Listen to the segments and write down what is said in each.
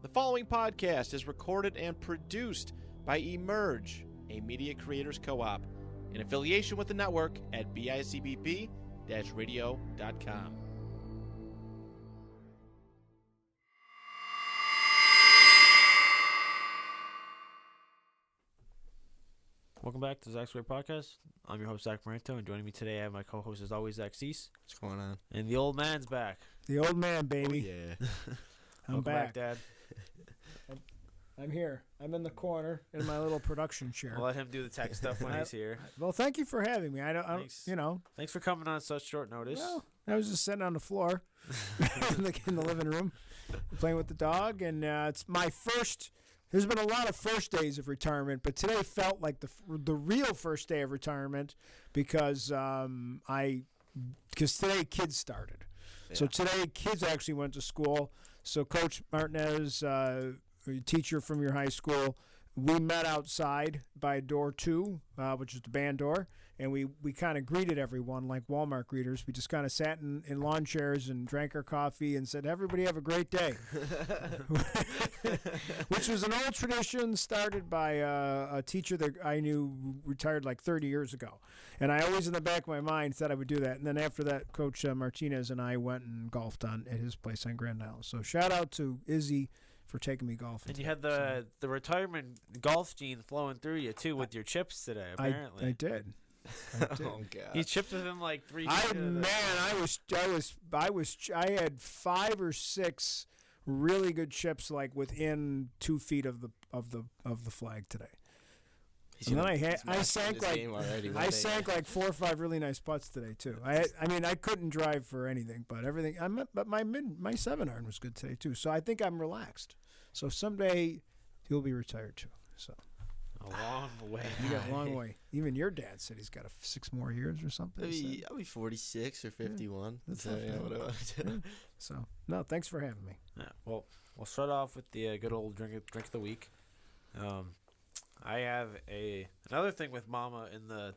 The following podcast is recorded and produced by Emerge, a media creators co-op, in affiliation with the network at bicbp-radio.com. Welcome back to Zack's Great Podcast. I'm your host, Zack Maranto, and joining me today I have my co-host, as always, Zach Cease. What's going on? And the old man's back. The old man, baby. Oh, yeah. I'm Welcome back, back. Dad. I'm here. I'm in the corner in my little production chair. We'll let him do the tech stuff when he's here. Well, thank you for having me. I don't, Thanks. you know. Thanks for coming on such short notice. Well, I was just sitting on the floor in the living room, playing with the dog, and it's my first. There's been a lot of first days of retirement, but today felt like the real first day of retirement because today kids started. Yeah. So today kids actually went to school. So Coach Martinez, a teacher from your high school, we met outside by door 2, which is the band door, and we kind of greeted everyone like Walmart greeters. We just kind of sat in lawn chairs and drank our coffee and said, everybody have a great day. Which was an old tradition started by a teacher that I knew retired like 30 years ago. And I always in the back of my mind said I would do that. And then after that, Coach Martinez and I went and golfed at his place on Grand Isle. So shout out to Izzy for taking me golfing. And you had the retirement golf gene flowing through you, too, with your chips today, apparently. I did. Oh God! You chipped with him like 3 I had 5 or 6 really good chips like within 2 feet of the flag today. And then I sank like 4 or 5 really nice putts today too. I couldn't drive for anything, but everything. But my 7-iron was good today too. So I think I'm relaxed. So someday he'll be retired too. So. A long way. You got a long way. Even your dad said he's got 6 more years or something. I'll be 46 or 51. That's so, what I want to do. Yeah. So, no, thanks for having me. Yeah, well, we'll start off with the good old drink of the week. I have another thing with Mama in the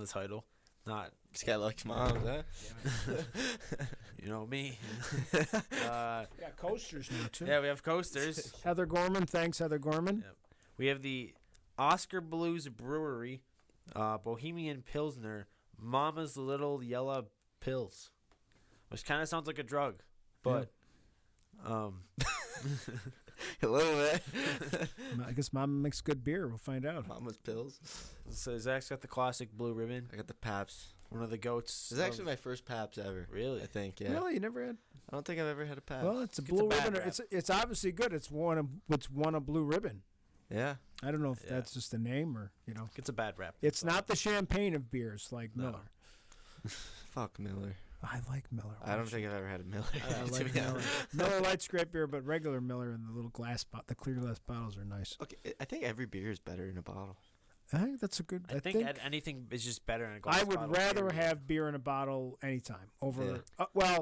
title. Not this guy likes moms, huh? Yeah. You know me. We got coasters now too. Yeah, we have coasters. Heather Gorman, thanks Heather Gorman. Yep. We have the Oscar Blues Brewery, Bohemian Pilsner, Mama's Little Yellow Pills, which kind of sounds like a drug, but a little bit. I guess Mama makes good beer. We'll find out. Mama's Pills. So Zach's got the classic blue ribbon. I got the Paps. One of the goats. It's actually my first Paps ever. Really? I think, yeah. Really, you never had? I don't think I've ever had a Paps. Well, it's a blue ribbon. It's obviously good. It's won a blue ribbon. Yeah. I don't know if that's just the name or It's a bad rap. It's not the champagne of beers like Miller. Fuck Miller. I like Miller. I don't think I've ever had a Miller. I like Miller. Miller Lite's great beer, but regular Miller and the little the clear glass bottles are nice. Okay, I think every beer is better in a bottle. I think that's a good. I think anything is just better in a glass bottle. I would rather have beer in a bottle anytime over. Yeah.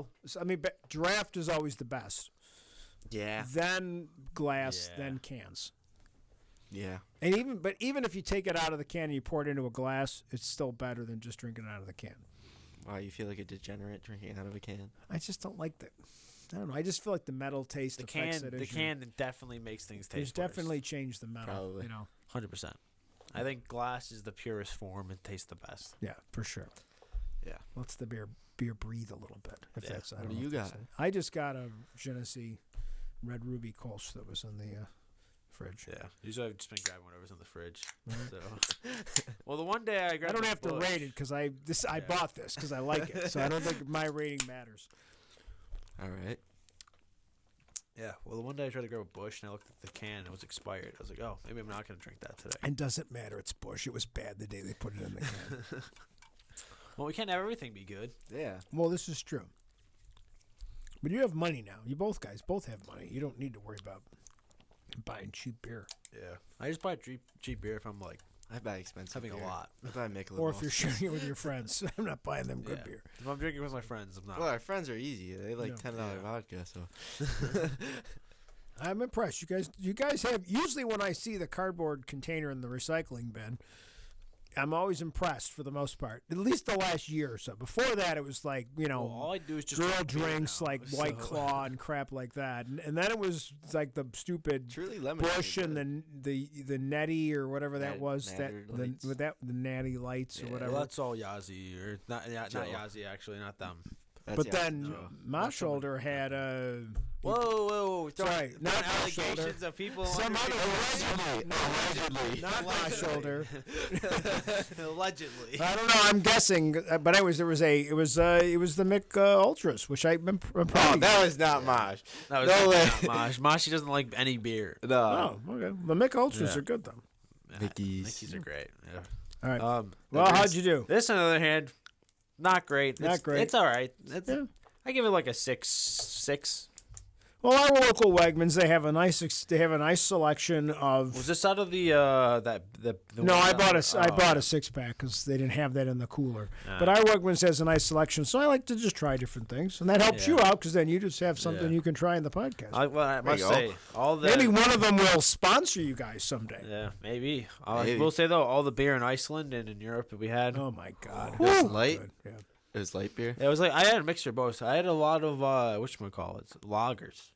Draft is always the best. Yeah. Then glass, then cans. Yeah. And even if you take it out of the can and you pour it into a glass, it's still better than just drinking it out of the can. Wow, you feel like a degenerate drinking out of a can? I just don't like that. I don't know. I just feel like the metal taste affects it. The can definitely makes things taste worse. There's definitely changed the metal. Probably. 100%. I think glass is the purest form and tastes the best. Yeah, for sure. Yeah. Let's the beer breathe a little bit. If that's what do you got? I just got a Genesee Red Ruby Kolsch that was in the fridge. Yeah. Usually I've just been grabbing whatever's in the fridge. So, well, the one day I grabbed. I don't have to rate it because I bought this because I like it. So I don't think my rating matters. All right. Yeah. Well, the one day I tried to grab a Bush and I looked at the can and it was expired. I was like, oh, maybe I'm not going to drink that today. And doesn't matter. It's Bush. It was bad the day they put it in the can. Well, we can't have everything be good. Yeah. Well, this is true. But you have money now. You both have money. You don't need to worry about buying cheap beer. Yeah. I just buy cheap beer if I'm like I buy expensive having beer. a lot. I buy Michelob. Or if you're sharing it with your friends. I'm not buying them good beer. If I'm drinking with my friends, I'm not. Well, our friends are easy. They like $10 vodka, so. I'm impressed. You guys have usually when I see the cardboard container in the recycling bin, I'm always impressed for the most part. At least the last year or so. Before that, it was like all I do is just girl drink beer drinks now, like White Claw and crap like that, and then it was like the stupid Truly lemonade. Bush and the Netty or whatever that was the Natty Lights or whatever. Well, that's all Yazzie or not Yazzie actually, not them. But then my shoulder had a. Whoa! Sorry, not my shoulder. Allegations of people. Some other allegedly. Not my shoulder. Allegedly. I don't know. I'm guessing, but anyways, it was the Mick Ultras, which I'm proud. Oh, that was not Mosh. That was No way. not Mosh. Moshi doesn't like any beer. No. Oh, okay. The Mick Ultras are good though. Mickey's are great. Yeah. All right. Well, how'd you do? This, on the other hand, not great. Not great. It's all right. Yeah. I give it like a 6. Well, our local Wegmans, they have a nice selection of. Was this out of the No, I bought a 6-pack because they didn't have that in the cooler. But our Wegmans has a nice selection, so I like to just try different things, and that helps you out because then you just have something you can try in the podcast. I must say, maybe one of them will sponsor you guys someday. Yeah, maybe. I will say though, all the beer in Iceland and in Europe that we had. Oh my God, It was light. good. Yeah. It was light beer. It was like I had a mixture of both. I had a lot of whatchamacallits, lagers.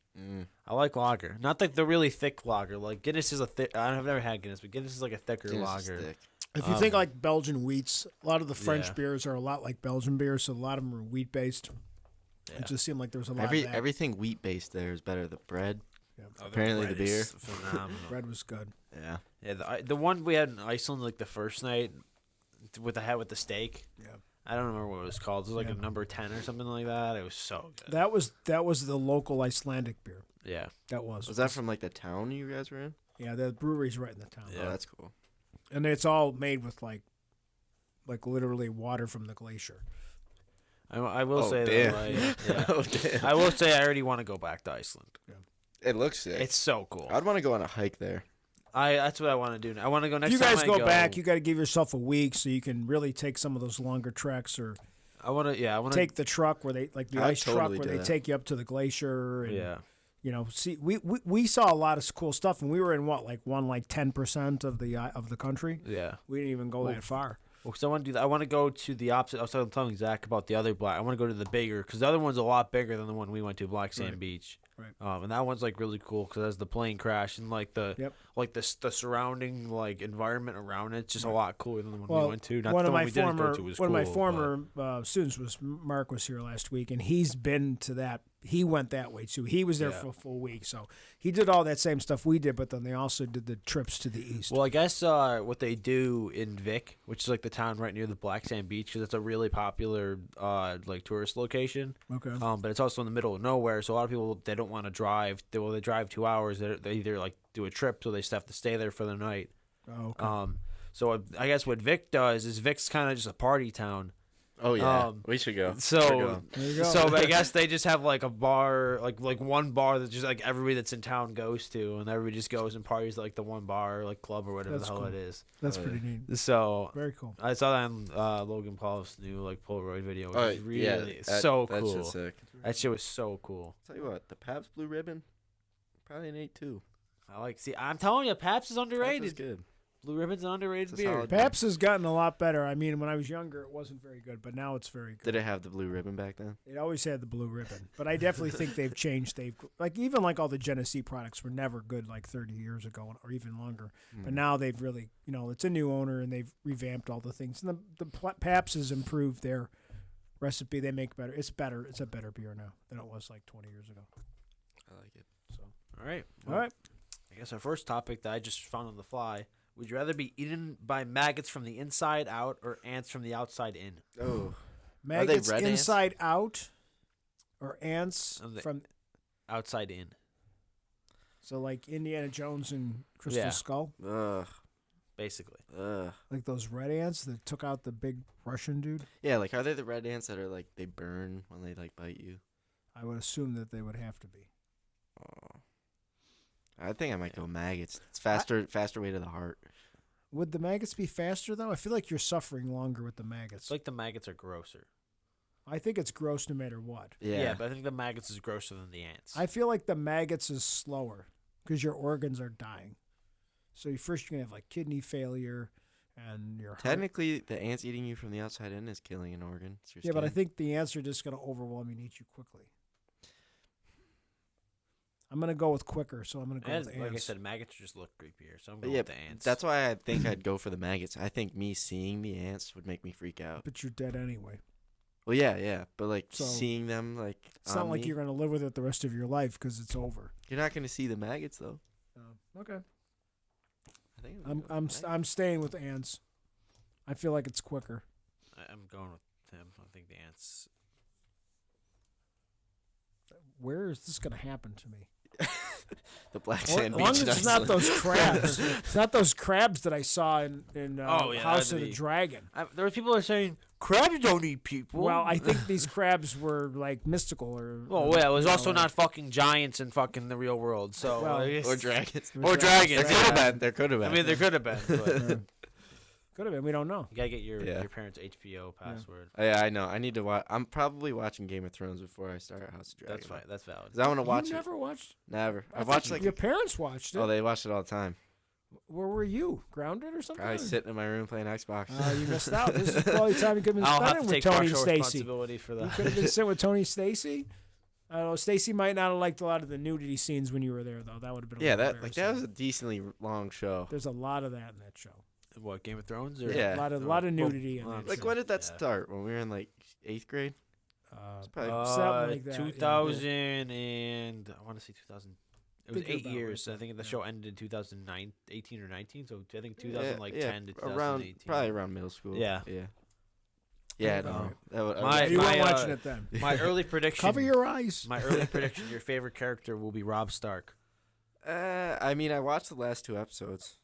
I like lager, not like the really thick lager. Like Guinness is a thick. I've never had Guinness, but Guinness is like a thicker lager. If you think like Belgian wheats, a lot of the French beers are a lot like Belgian beers, so a lot of them are wheat based. Yeah. It just seemed like there was a lot of that. Everything wheat based there is better. The bread. Yeah. Apparently the beer. Phenomenal. Bread was good. Yeah. Yeah. The one we had in Iceland, like the first night, with the steak. Yeah. I don't remember what it was called. It was like a number 10 or something like that. It was so good. That was the local Icelandic beer. Yeah. That was. Was that from like the town you guys were in? Yeah, the brewery's right in the town. Yeah, that's cool. And it's all made with like literally water from the glacier. I will say damn. that. I will say I already want to go back to Iceland. Yeah. It looks sick. It's so cool. I'd want to go on a hike there. That's what I want to do. I want to go next If you time guys go back, you got to give yourself a week so you can really take some of those longer treks, or I want to take the truck where they like the ice truck totally where they take you up to the glacier. And, you know, see, we saw a lot of cool stuff, and we were in 10% of the country. Yeah, we didn't even go that far. Well, because I want to do that. I want to go to the opposite. I was telling Zach about the other black. I want to go to the bigger, because the other one's a lot bigger than the one we went to, Black Sand Beach. Right. And that one's like really cool because it has the plane crash and like the surrounding like environment around it. It's just a lot cooler than the one we went to. Not one the of one my we didn't former go to was one of my cool, former students was Mark was here last week, and he's been to that. He went that way too. He was there for a full week, so he did all that same stuff we did. But then they also did the trips to the east. Well, I guess what they do in Vic, which is like the town right near the Black Sand Beach, because it's a really popular like tourist location. Okay. But it's also in the middle of nowhere, so a lot of people they don't want to drive. They drive 2 hours. They either like do a trip, so they have to stay there for the night. Oh, okay. So I guess what Vic does is Vic's kind of just a party town. Oh yeah, we should go. So there you go. So I guess they just have like a bar, like one bar that just like everybody that's in town goes to, and everybody just goes and parties at, like the one bar, or, like club or whatever the hell it is. That's pretty neat. So very cool. I saw that on Logan Paul's new like Polaroid video. It was really that, so that cool. shit's sick. That shit was so cool. Tell you what, the Pabst Blue Ribbon, probably an 8.2. I'm telling you, Pabst is underrated. Pabst is good. Blue Ribbon's an underrated It's a beer. solid Pabst has gotten a lot better. I mean, when I was younger, it wasn't very good, but now it's very good. Did it have the Blue Ribbon back then? It always had the blue ribbon, but I definitely think they've changed. They've even all the Genesee products were never good like 30 years ago or even longer. But now they've really, it's a new owner and they've revamped all the things. And the Pabst has improved their recipe. They make better. It's better. It's a better beer now than it was like 20 years ago. I like it. So all right. All right. I guess our first topic that I just found on the fly. Would you rather be eaten by maggots from the inside out or ants from the outside in? Oh. Maggots red inside out or ants From the- from Outside in. so like Indiana Jones and Crystal Skull? Ugh. Basically. Ugh. Like those red ants that took out the big Russian dude? Yeah, like are they the red ants that are like they burn when they like bite you? I would assume that they would have to be. Oh. I think I might go maggots. It's faster way to the heart. Would the maggots be faster though? I feel like you're suffering longer with the maggots. It's like the maggots are grosser. I think it's gross no matter what. Yeah. But I think the maggots is grosser than the ants. I feel like the maggots is slower because your organs are dying. So first you're gonna have like kidney failure, and your heart. Technically, the ants eating you from the outside in is killing an organ. It's your Yeah, but I skin. think the ants are just going to overwhelm you and eat you quickly. I'm going to go with quicker, so I'm going to go And with like I ants. said, maggots just look creepier, so I'm But going yeah, with the ants. that's why I think I'd go for the maggots. I think me seeing the ants would make me freak out. But you're dead anyway. Well, yeah, but like So, seeing them like It's not on like me, you're going to live with it the rest of your life because it's over. you're not gonna see the maggots though. Okay. I think I would go with maggots. I'm staying with ants. I feel like it's quicker. I'm going with him. I think the ants. Where is this going to happen to me? the black Well, sand as long beach. as in it's not Iceland. those crabs. It's not those crabs that I saw in Oh, yeah, House that'd of the be- Dragon. There were people that are saying crabs don't eat people. Well, I think these crabs were like mystical or. Oh yeah, it was you know, also like- not fucking giants in fucking the real world. So Well, I guess- or dragons. It was or dragons. There yeah. could have been. There could have been. I mean, there could have been. But Could have been. We don't know. you gotta get your Yeah. parents' HBO password. Yeah, I know. I need to watch. I'm probably watching Game of Thrones before I start House of Dragon. That's fine. That's valid. 'Cause I want to watch you it. never watched. Never. I I've thought watched like. your parents watched it. Oh, they watch it all the time. Where were you? Grounded or something? Probably sitting in my room playing Xbox. You missed out. This is quality time you could have been I'll have spending to with take Tony and partial Stacy. responsibility for You that. could have been sitting with Tony and Stacy. I don't know. Stacy might not have liked a lot of the nudity scenes when you were there, though. That would have been. Yeah, little that was a embarrassing. decently long show. There's a lot of that in that show. What, Game of Thrones? Or? Yeah. A lot of nudity in well, that Like, show. when did that Yeah. start? When we were in like 8th grade? It's probably something like that, yeah. 2000 and I want to say 2000. It was Think you're 8 about years. right I think the there, show ended in 2009, 18 or 19. So I think Yeah, 2010 to 2018. around probably around middle school. Yeah. Yeah, Alright. no. That would, My- you weren't my, watching it then. My early prediction. Cover your eyes. My early prediction. Your favorite character will be Robb Stark I mean, I watched the last 2 episodes.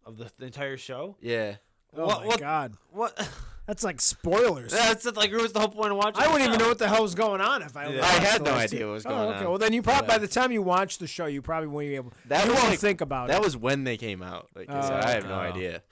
of the entire show. Yeah. Oh What- my what- god, What? that's like spoilers. That's like ruins the whole point of watching. I wouldn't the even show. know what the hell was going on if I. Yeah. only I watched had the no last idea two. what was Oh, going okay. on. Well, then you probably by Yeah. the time you watch the show, you probably won't be able. That you was won't like- think about That it. was when they came out. Like I said, I have no Oh. idea.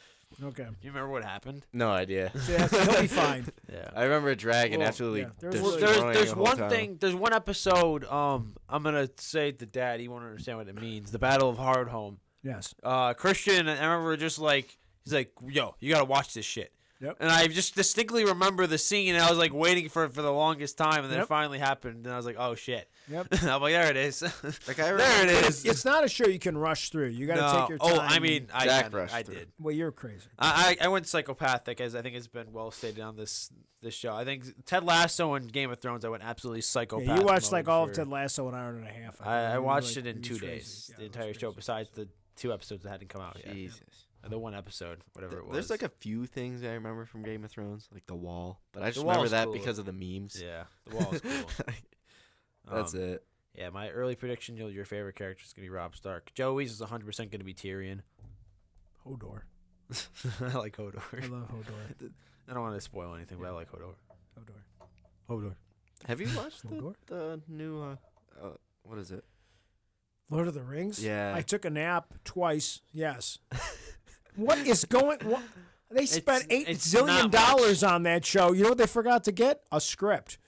Okay, You remember what happened? No idea. yeah, he'll be fine. Yeah. I remember a dragon Well, absolutely yeah, there was destroying really- There's the whole one town. thing. There's one episode. I'm gonna say to Dad. He won't understand what it means. The Battle of Hardhome. Yes. Christian, I remember just like he's like, "Yo, you gotta watch this shit." Yep. And I just distinctly remember the scene, and I was like waiting for it for the longest time, and then Yep. it finally happened, and I was like, "Oh shit!" Yep. I'm like, "There it is." Like I there it remember- is. It's not a show you can rush through. You got to take your time. Oh, I mean, I Zack kinda- rushed I through. did. well, you're crazy. I went psychopathic, as I think has been well stated on this show. I think Ted Lasso and Game of Thrones, I went absolutely psychopath. Yeah, you watched mode like all of for- Ted Lasso in an hour and a half. I think. watched Like, it in was 2 crazy. days. Yeah, The it was entire show, crazy. besides the 2 episodes that hadn't come out yet. Jesus. The 1 episode, whatever it was. There's like a few things I remember from Game of Thrones, like the wall, but I just The remember wall's that cool. because of the memes. Yeah, the wall is cool. That's Um, it. Yeah, my early prediction, your favorite character is going to be Robb Stark. Joey's is 100% going to be Tyrion. Hodor. I like Hodor. I love Hodor. I don't want to spoil anything, but I like Hodor. Hodor. Hodor. Have you watched Hodor? the new? What is it? Lord of the Rings. Yeah. I took a nap twice. Yes. What is going? What? They spent It's $8 not zillion on that show. You know what they forgot to get? A script.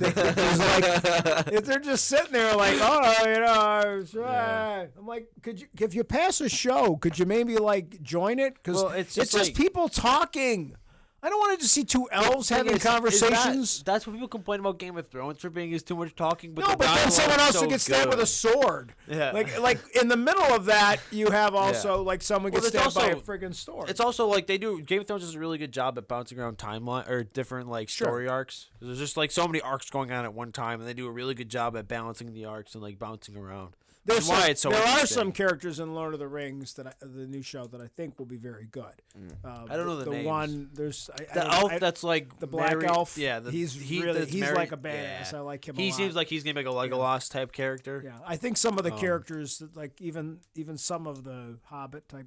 It was like, if they're just sitting there like, oh, you know, it's right. I'm like, could you, if you pass a show, could you maybe like join it? Because Well, it's it's just just like- people talking. I don't want to just see two elves Thing having is conversations. that's what people complain about Game of Thrones for being is too much talking. But No, the but then dialogue's someone else so who gets stabbed with a good. sword. Yeah. Like in the middle of that, you have also like someone Well, gets it's stabbed by a also- friggin' sword. It's also like they do. Game of Thrones does a really good job at bouncing around timeline or different like Sure. story arcs. There's just like so many arcs going on at one time, and they do a really good job at balancing the arcs and like bouncing around. That's why it's so. there are interesting. some characters in Lord of the Rings the new show that I think will be very good. I don't know the names. one. There's I The don't- elf I- that's like the black married- elf. Yeah, he's like a badass. I like him. He a lot. seems like he's gonna be like a Legolas type character. Yeah, I think some of the characters, like even some of the Hobbit type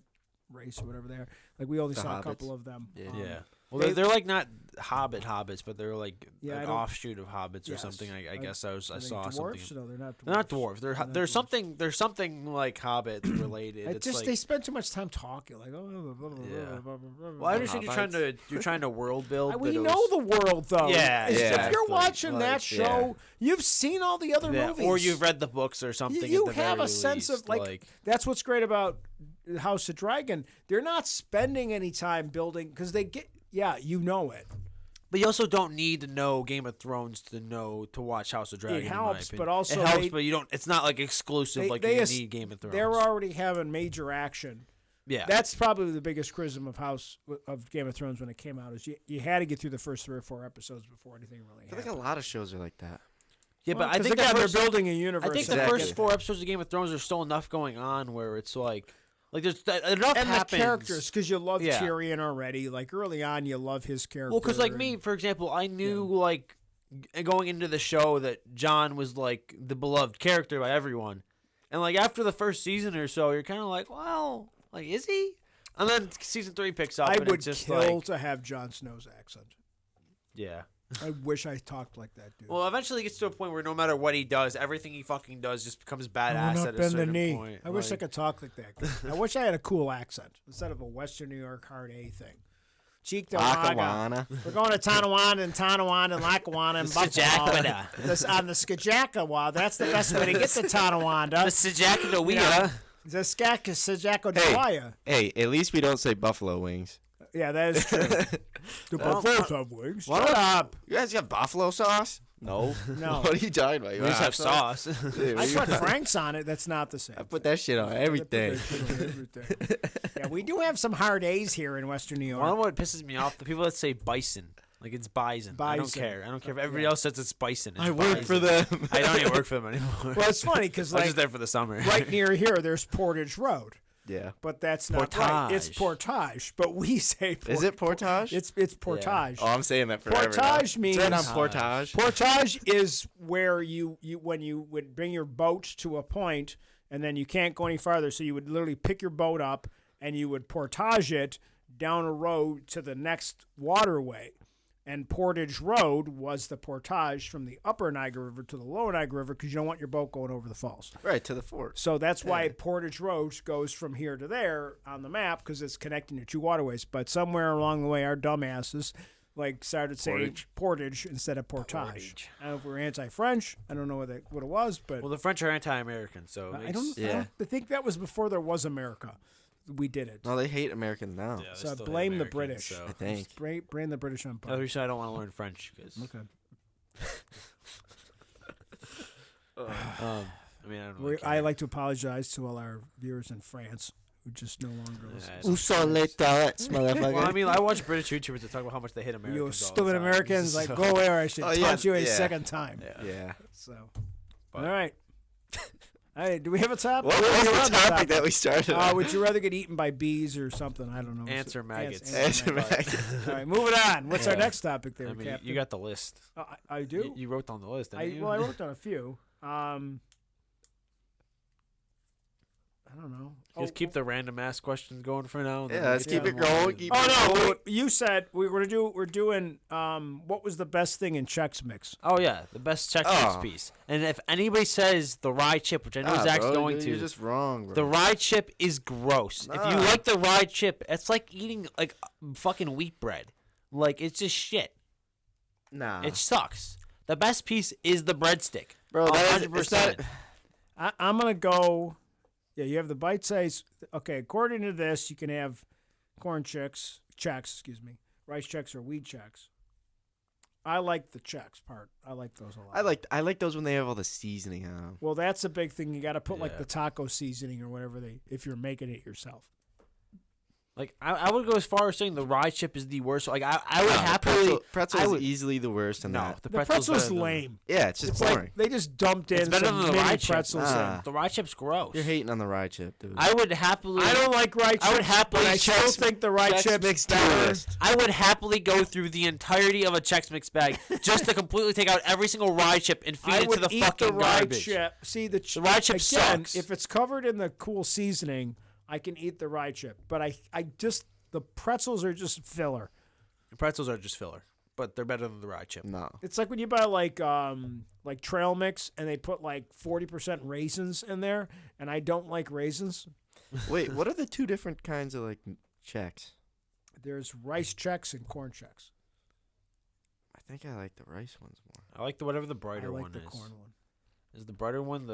race or whatever they are, like we only The saw a hobbits. couple of them. Yeah. Yeah. Well, they're like not hobbits, but they're like Yeah, an offshoot of hobbits or Yes. something. I guess I Are saw they something. dwarfs? No, they're not dwarfs. They're not dwarves. They're not There's dwarfs. something like hobbit related. It It's just like, they spend too much time talking. Like, oh, Yeah. well, well, I understand you're trying to world build. We but it know was- the world, though. Yeah, If you're exactly. watching that Like, show, you've seen all the other yeah, movies, or you've read the books or something. You at the have very a sense least, of like that's what's great about House of Dragon. They're not spending any time building because they get you know it. But you also don't need to know Game of Thrones to watch House of Dragon. It in my helps, opinion. but also it helps, they- but you don't. It's not like exclusive. they- Like they you es- need Game of Thrones. They're already having major action. yeah, That's probably the biggest criticism of Game of Thrones when it came out is you had to get through the first 3 or 4 episodes before anything really I feel happened. like a lot of shows are like that. yeah. Well, But I 'cause think again, the first, they're building a universe. I think the Exactly. first 4 episodes of Game of Thrones are still enough going on where it's like there's enough and happens. the characters because you love Yeah. Tyrion already. Like early on, you love his character. Well, because like me, for example, I knew like going into the show that Jon was like the beloved character by everyone, and like after the first season or so, you're kind of like, well, like is he? And then season 3 picks up, I and would it's just kill like, to have Jon Snow's accent. yeah. I wish I talked like that, dude. Well, eventually it gets to a point where no matter what he does, everything he fucking does just becomes badass not at a bend the certain knee. point. I wish I Like, could talk like that. I wish I had a cool accent instead of a Western New York hard A thing. Cheek to Waga. Lackawanna. We're going to Tonawanda and Lackawanna and Buffalo. Skajakwada. On the Skajakawa. That's the best way to get to Tonawanda. The Sajakadawea. Yeah. The Skajakadawaya. Hey, at least we don't say buffalo wings. Yeah, that is true. The buffaloes have wings. Shut up. You guys got buffalo sauce? No. No. What are you talking about? You We just want have hot sauce. Dude, I we- put Frank's on it. That's not the same. I put that shit on everything. Everything. Yeah, we do have some hard A's here in Western New York. One of what pisses me off, the people that say bison. Like it's bison. I don't Bison. care. I don't care if everybody else says it's bison. It's I work for bison. them. I don't even work for them anymore. Well, it's funny because I was like just there for the summer. right near here, there's Portage Road, Yeah. but that's not right. It's Portage. Portage, but we say Is it portage? It's Portage. Oh, I'm saying that forever. Portage now. means It's right on portage. Portage is where you when you would bring your boat to a point and then you can't go any farther, so you would literally pick your boat up and you would portage it down a road to the next waterway. And Portage Road was the portage from the upper Niagara River to the lower Niagara River because you don't want your boat going over the falls. Right to the fort. So that's why Portage Road goes from here to there on the map because it's connecting your 2 waterways. But somewhere along the way, our dumbasses like started saying portage instead of portage. Portage. I don't know if we're anti-French. I don't know what it was, but Well, the French are anti-American, so it I makes- don't. Yeah. I think that was before there was America. We did it. No, they hate Americans now. Yeah, they So still hate blame the Americans, British. So. I think. Blame the British Empire. That's the reason I don't want to learn French. Cause, Okay. I mean, I don't really I care. like to apologize to all our viewers in France who just no longer listen. Yeah, Où sont les toilettes, motherfucker? Well, I mean, I watch British YouTubers that talk about how much they hate Americans. You all the stupid time. Americans, like So- go away or I should Oh, yeah, punch you a yeah. second time. Yeah. Yeah. So, But- all right. Hey, do we have a topic? What was We're on the topic that we started on? Would you rather get eaten by bees or something? I don't know. Answer maggots. Answer maggots. maggots. All right, moving on. What's our Yeah. next topic there, I mean, Captain? you got the list. I do. You wrote down the list, didn't you? Well, I wrote down a few. I don't know. Just keep the random ass questions going for now. and then Yeah, we let's get keep to it the one going. that- Keep Oh it no! going. You said we're doing. What was the best thing in Chex Mix? Oh yeah, the best Chex Mix Oh. piece. And if anybody says the rye chip, which I know Ah, Zach's bro, going You're to, just wrong, bro. the rye chip is gross. If you Nah. like the rye chip, it's like eating like fucking wheat bread. Like it's just shit. Nah. It sucks. The best piece is the breadstick. Bro, that is, 100%. it's I'm gonna go. Yeah, you have the bite size. Okay, according to this, you can have corn Chex, rice Chex or wheat Chex. I like the Chex part. I like those a lot. I like those when they have all the seasoning on them. Well, that's a big thing. You got to put like Yeah. the taco seasoning or whatever if you're making it yourself. Like I would go as far as saying the rye chip is the worst. Like I would happily. Pretzel I is would- easily the worst in No, that. the The pretzel's pretzel's better than- lame. Yeah, it's just It's boring. like they just dumped in It's better some than the mini rye chip. pretzels. Nah. in. The rye chip's gross. You're hating on the rye chip, dude. I would happily. I don't like rye chips. I would happily but I still Chex- think the rye Chex chips Mix better. toast. I would happily go through the entirety of a Chex Mix bag just to completely take out every single rye chip and feed I it to would the eat fucking the rye garbage. chip. See the rye chip again, sucks. If it's covered in the cool seasoning, I can eat the rye chip. But I just the pretzels are just filler. Pretzels are just filler, but they're better than the rye chip. No. It's like when you buy like trail mix and they put like 40% raisins in there, and I don't like raisins. Wait, what are the two different kinds of like Chex? There's rice Chex and corn Chex. I think I like the rice ones more. I like whatever the brighter I like one the is. corn one. Is the brighter one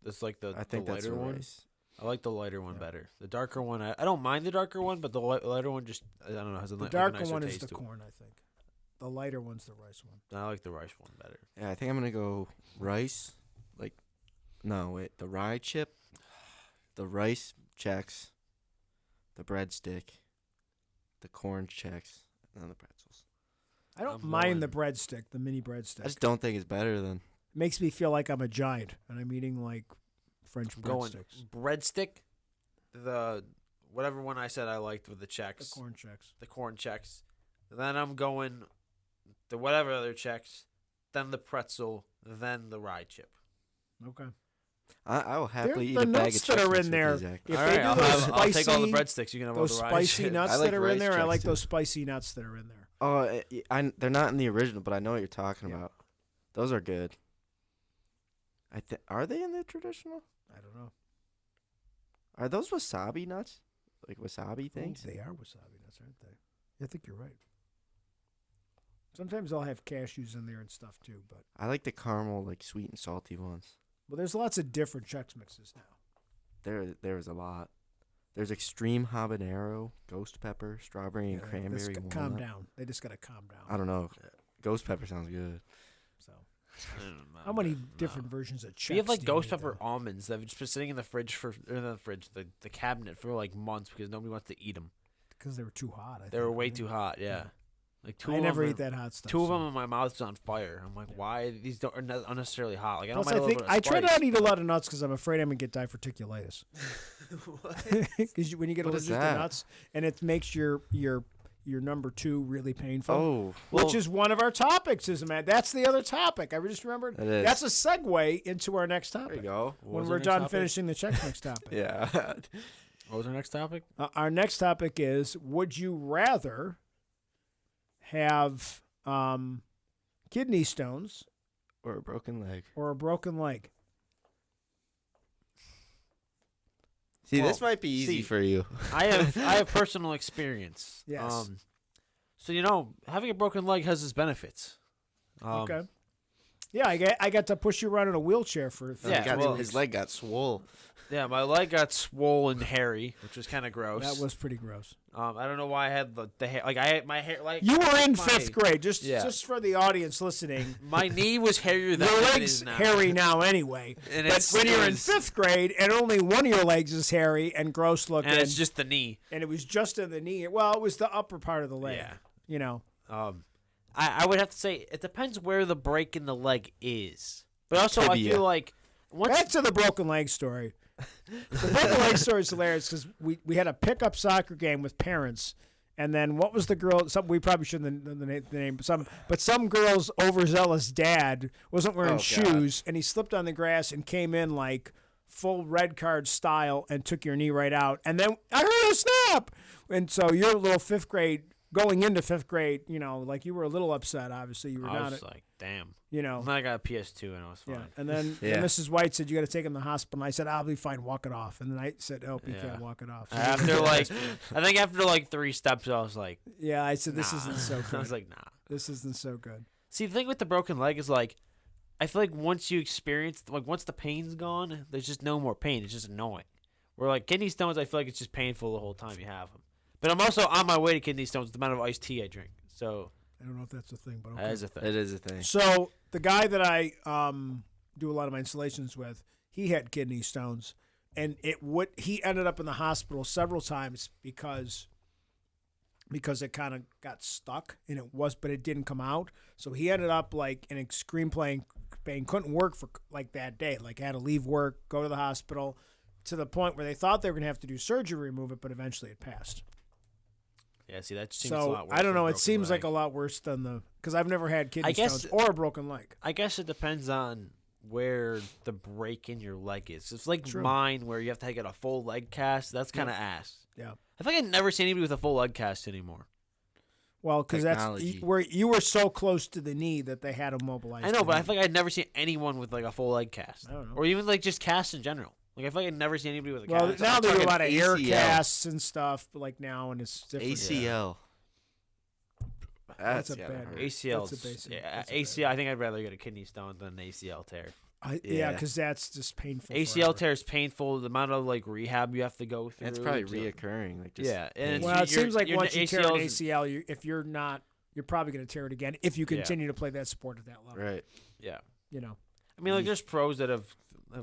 that's like the I think the that's lighter the one? rice. I like the lighter one Yeah. better. The darker one, I don't mind the darker one, but the lighter one just I don't know has a The like darker a nicer one is taste the to it. corn, I think. The lighter one's the rice one. I like the rice one better. Yeah, I think I'm gonna go rice. The rye chip, the rice Chex, the breadstick, the corn Chex, and then the pretzels. I don't I'm mind the going- breadstick, the mini breadstick. I just don't think it's better than. Makes me feel like I'm a giant and I'm eating like French Going breadsticks. breadstick, the whatever one I said I liked with the Chex, The corn Chex. the corn Chex. Then I'm going the whatever other Chex, then the pretzel, then the rye chip. Okay. I will happily eat the a bag nuts of that Chex are Mix in with there, you, Zach. if All they right, do I'll, those I'll take all the spicy- breadsticks. You can have all Those the rye spicy chip. nuts I like that are in rice there, I Chex, like too. those spicy nuts that are in there. Oh, they're not in the original, but I know what you're talking Yeah. about. Those are good. Are they in the traditional? I don't know. Are those wasabi nuts? Like wasabi things? They are wasabi nuts, aren't they? I think you're right. Sometimes I'll have cashews in there and stuff too, but I like the caramel, like sweet and salty ones. there's lots of different Chex mixes now. There's a lot. There's extreme habanero, ghost pepper, strawberry, and Yeah, cranberry. let's calm walnut. down. They just gotta calm down. I don't know. Ghost pepper sounds good. So, how many different versions of Chex? We have like do you ghost need, pepper though? almonds that have just been sitting in the fridge the cabinet for like months because nobody wants to eat them. Because they were too hot. They were way too hot. Yeah, like two. I of never them eat that hot stuff. Two of so. them, and my mouth's on fire. I'm like, why these don't are not unnecessarily hot? Like I don't Plus, mind a I little think bit of I try spice. not to eat a lot of nuts because I'm afraid I'm gonna get diverticulitis. Because when you get What is allergic to that? nuts, and it makes your number 2 really painful. Oh, Which is one of our topics, isn't it? That's the other topic. I just remembered. It is. That's a segue into our next there you topic. go. What When was we're our next done topic? finishing the Chex Mix topic. Yeah. What was our next topic? Our next topic is: would you rather have kidney stones Or a broken leg. or a broken leg? See, Well, this might be easy see, for you. I have personal experience. Yes. So having a broken leg has its benefits. Okay. Yeah, I got to push you around in a wheelchair for Yeah, well, his leg got swole. Yeah, my leg got swollen, hairy, which was kind of gross. That was pretty gross. I don't know why I had the hair. Like I had my hair. Like You were in my- 5th grade. Just Yeah. just for the audience listening, My knee was hairier than your it legs is now. hairy now anyway. And But it's when you're in it's- 5th grade and only one of your legs is hairy and gross looking, and it's just the knee. and it was just in the knee. Well, it was the upper part of the leg. Yeah. You know. I would have to say it depends where the break in the leg is. But also, I Tibia. feel like once Back to the broken leg story. The broken leg story is hilarious because we had a pickup soccer game with parents, and then what was the girl? We probably shouldn't know the name, but some girl's overzealous dad wasn't wearing Oh, God. shoes, and he slipped on the grass and came in like full red card style and took your knee right out. And then I heard a snap, and so you're a little 5th grade. Going into 5th grade, like you were a little upset. Obviously, you were I not. was like, damn. And I got a PS2 and I was fine. yeah, and then Yeah. Mrs. White said you got to take him to the hospital. And I said I'll be fine, walk it off. And then I said, "Oh, you Yeah. can't walk it off." So After I think after like 3 steps, I was like, yeah, I said this nah. isn't so I good. was like, nah. This isn't so good. See, the thing with the broken leg is like, I feel like once you experience, like once the pain's gone, there's just no more pain. It's just annoying. Where like kidney stones, I feel like it's just painful the whole time you have them. But I'm also on my way to kidney stones with the amount of iced tea I drink. So I don't know if that's a thing, but okay. that is a thing. It is a thing. So the guy that I do a lot of my installations with, he had kidney stones, and he ended up in the hospital several times because it kind of got stuck, and but it didn't come out. So he ended up like in extreme pain, couldn't work for like that day, like had to leave work, go to the hospital, to the point where they thought they were gonna have to do surgery to remove it, but eventually it passed. Yeah, see, that seems a So lot worse. I don't than know. a It broken seems like leg. a lot worse than because I've never had kidney I guess- stones or a broken leg. I guess it depends on where the break in your leg is. It's like True. mine where you have to get a full leg cast. That's kind of ass. Yeah. I think I've never seen anybody with a full leg cast anymore. Well, because that's Technology. where you were so close to the knee that they had immobilized. I know, the but I knee. feel like I'd never seen anyone with like a full leg cast, I don't know. or even like just cast in general. Like I feel like I'd never seen anybody with a Well, cast. now I'm they do a talking lot of air ACL. casts and stuff, like now, and it's different. ACL. That's a gotta bad hurt. ACL. That's a basic- Yeah, that's a ACL. I think I'd rather get a kidney stone than an ACL tear. Yeah, Yeah. because that's just painful. ACL forever. tear is painful. The amount of like rehab you have to go through. It's probably to- reoccurring. Like just Yeah, and it's- Well, it your- seems like your once you tear an ACLs ACL, if you're not, you're probably going to tear it again if you Yeah. continue to play that sport at that level. right. Yeah, You know. I mean, like there's pros that have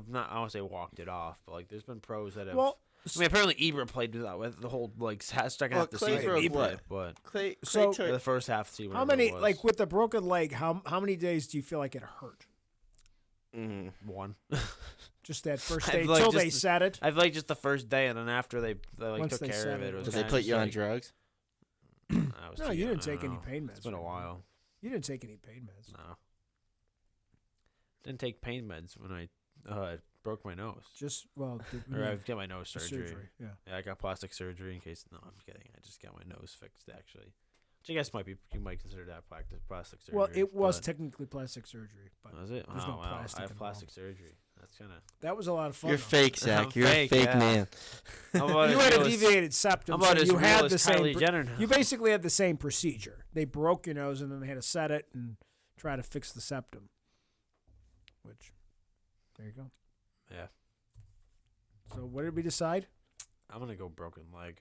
not. I don't want to say walked it off, but like there's been pros that have. Well, I mean, apparently Ibra played with the whole like second Well, half of the Clay season. broke He what? played, but Clay So- for the first half of the season. how whatever many it was. like with the broken leg? How many days do you feel like it hurt? one? Just that first I'd day like till just they the- said it. I feel like just the first day, and then after they like Once took they care said of it. it, It was Because they kinda put just you on like, drugs. I was No, too you young, didn't I take don't any know. pain meds. It's been a right? while. You didn't take any pain meds. No, didn't take pain meds when I broke my nose. Just well, Or I got my nose surgery. surgery. Yeah. Yeah, I got plastic surgery in case. No, I'm kidding. I just got my nose fixed actually. Which I guess you might consider that plastic surgery. Well, it was but- technically plastic surgery, but Was it? there's Oh, no wow. plastic I have involved. plastic surgery. That's kind of. that was a lot of fun. You're though. fake, Zach. I'm You're fake, a fake yeah. man. You had a deviated septum, I'm about so as you real had as the same. Kylie Jenner now. You basically had the same procedure. They broke your nose, and then they had to set it and try to fix the septum. Which, there you go. Yeah, So what did we decide? I'm gonna go broken leg.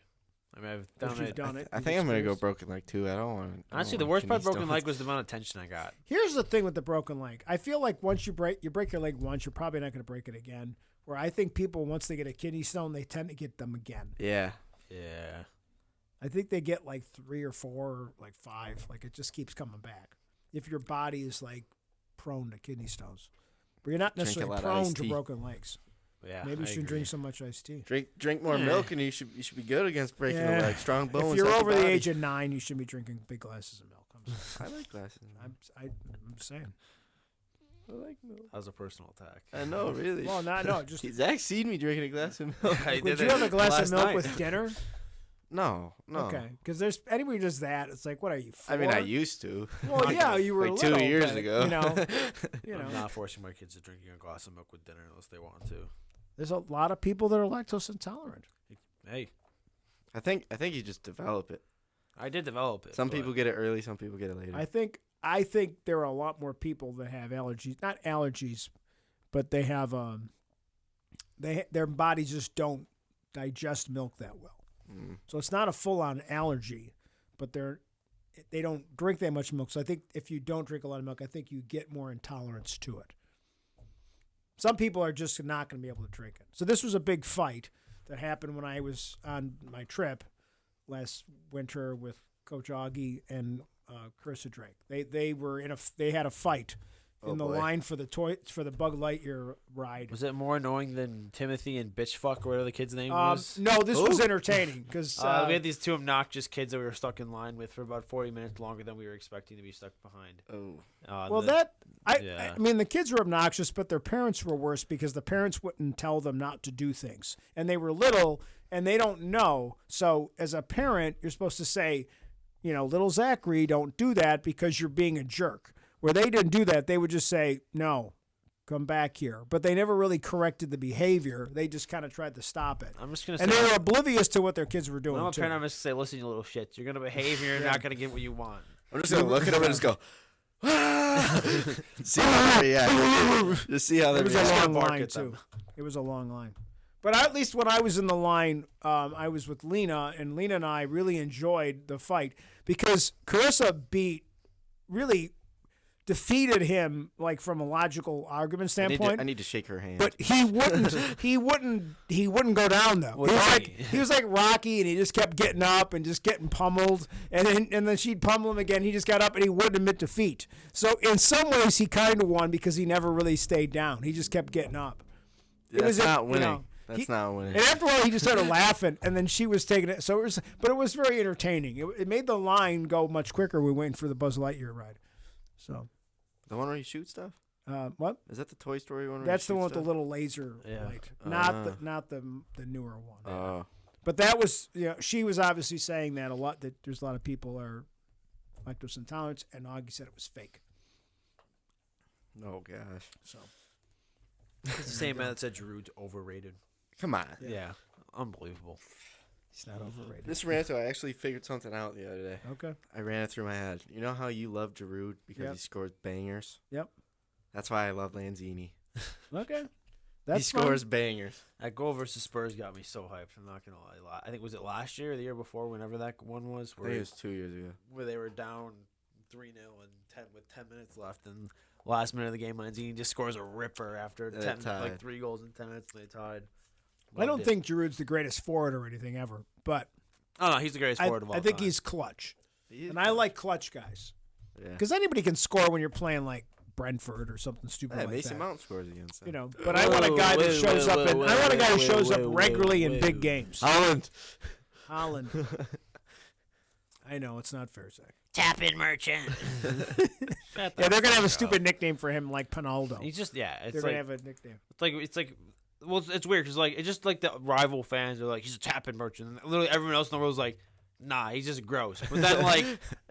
I mean, I've Once done you've it. done it. I you've think I'm gonna go experienced- broken leg too. I don't want. Honestly, the worst part of broken leg was the amount of tension I got. Here's the thing with the broken leg. I feel like once you break your leg once, you're probably not going to break it again. Where I think people, once they get a kidney stone, they tend to get them again. Yeah. Yeah. I think they get like 3 or 4 or like 5. Like it just keeps coming back. If your body is like prone to kidney stones, but you're not Drink a necessarily lot of prone iced to tea. broken legs. Yeah. Maybe you I shouldn't agree. drink so much iced tea. Drink more Yeah. milk, and you should be good against breaking a leg. Strong bones. If you're healthy over the body. age of 9, you should be drinking big glasses of milk. I like glasses. I'm saying. I like milk. That was a personal attack. I know, really. Well, no, just Zach seen me drinking a glass of milk. I would did you it have a glass of last milk night. with dinner? No. Okay, because there's anybody who does that. It's like, what are you? 4? I mean, I used to. Well, yeah, you were like little, 2 years but, ago. You know, I'm not forcing my kids to drinking a glass of milk with dinner unless they want to. there's a lot of people that are lactose intolerant. Hey, I think you just develop it. I did develop it. Some but people get it early, some people get it later. I think there are a lot more people that have allergies, not allergies, but they have their bodies just don't digest milk that well. So it's not a full on allergy, but they don't drink that much milk. So I think if you don't drink a lot of milk, I think you get more intolerance to it. Some people are just not going to be able to drink it. So this was a big fight that happened when I was on my trip last winter with Coach Augie and Carissa Drake. They had a fight in the boy. line for the Bug Lightyear ride. Was it more annoying than Timothy and Bitchfuck, or whatever the kid's name was? No, this was entertaining because We had these two obnoxious kids that we were stuck in line with for about 40 minutes longer than we were expecting to be stuck behind. Oh. Yeah. I mean, the kids were obnoxious, but their parents were worse because the parents wouldn't tell them not to do things. And they were little, and they don't know. So as a parent, you're supposed to say, little Zachary, don't do that because you're being a jerk. Where they didn't do that, they would just say, no, come back here. But they never really corrected the behavior. They just kind of tried to stop it. I'm just going to And say. they were oblivious to what their kids were doing, When I'm a too. parent, I'm just going to say, listen, you little shits. You're going to behave, and you're not going to get what you want. I'm just gonna look at them and just go. See how they react. Just see how they It was a react. long bark line, at them. too. It was a long line. But at least when I was in the line, I was with Lena, and Lena and I really enjoyed the fight because Carissa really defeated him, like from a logical argument standpoint. I need to shake her hand. But he wouldn't go down though. Well, He was like Rocky, and he just kept getting up and just getting pummeled, and then she'd pummel him again. He just got up and he wouldn't admit defeat. So in some ways, he kind of won because he never really stayed down. He just kept getting up. That's not winning. That's he- not winning. And after a while, he just started laughing, and then she was taking it. So it was very entertaining. It made the line go much quicker. We waiting for the Buzz Lightyear ride. So The one where you shoot stuff? what? Is that the Toy Story one? Where That's you the shoot one with the stuff? little laser light, not the newer one. Oh. But that was, she was obviously saying that a lot. That there's a lot of people are lactose intolerance, and Augie said it was fake. Oh gosh. So It's the same man that said Giroud's overrated. Come on. Yeah. Unbelievable. he's not overrated. This rant, I actually figured something out the other day. Okay. I ran it through my head. You know how you love Giroud because Yep. he scores bangers? Yep. That's why I love Lanzini. Okay. He That's fine. scores bangers. That goal versus Spurs got me so hyped. I'm not gonna lie. I think was it last year or the year before, whenever that one was, I think it was 2 years ago. where they were down 3-0 and 10 minutes left, and last minute of the game, Lanzini just scores a ripper after They 10 tied. like 3 goals in 10 minutes. They tied. I don't Loved it. think Giroud's the greatest forward or anything ever, but Oh no, he's the greatest forward of all I think time. he's clutch, He is and I like clutch guys Yeah. because anybody can score when you're playing like Brentford or something stupid Hey, like Mason that. Mount scores against them. You know, but I want a guy that shows up, and I want a guy who shows up regularly in big games. Holland. Holland. I know it's not fair, Zach. Tap-in merchant. Yeah, they're gonna have a stupid nickname for him, like Pinaldo. He's just It's They're like gonna have a nickname. it's like. Well, it's weird because like it's just like the rival fans are like he's a tap-in merchant. And literally everyone else in the world is like, nah, he's just gross. But then like,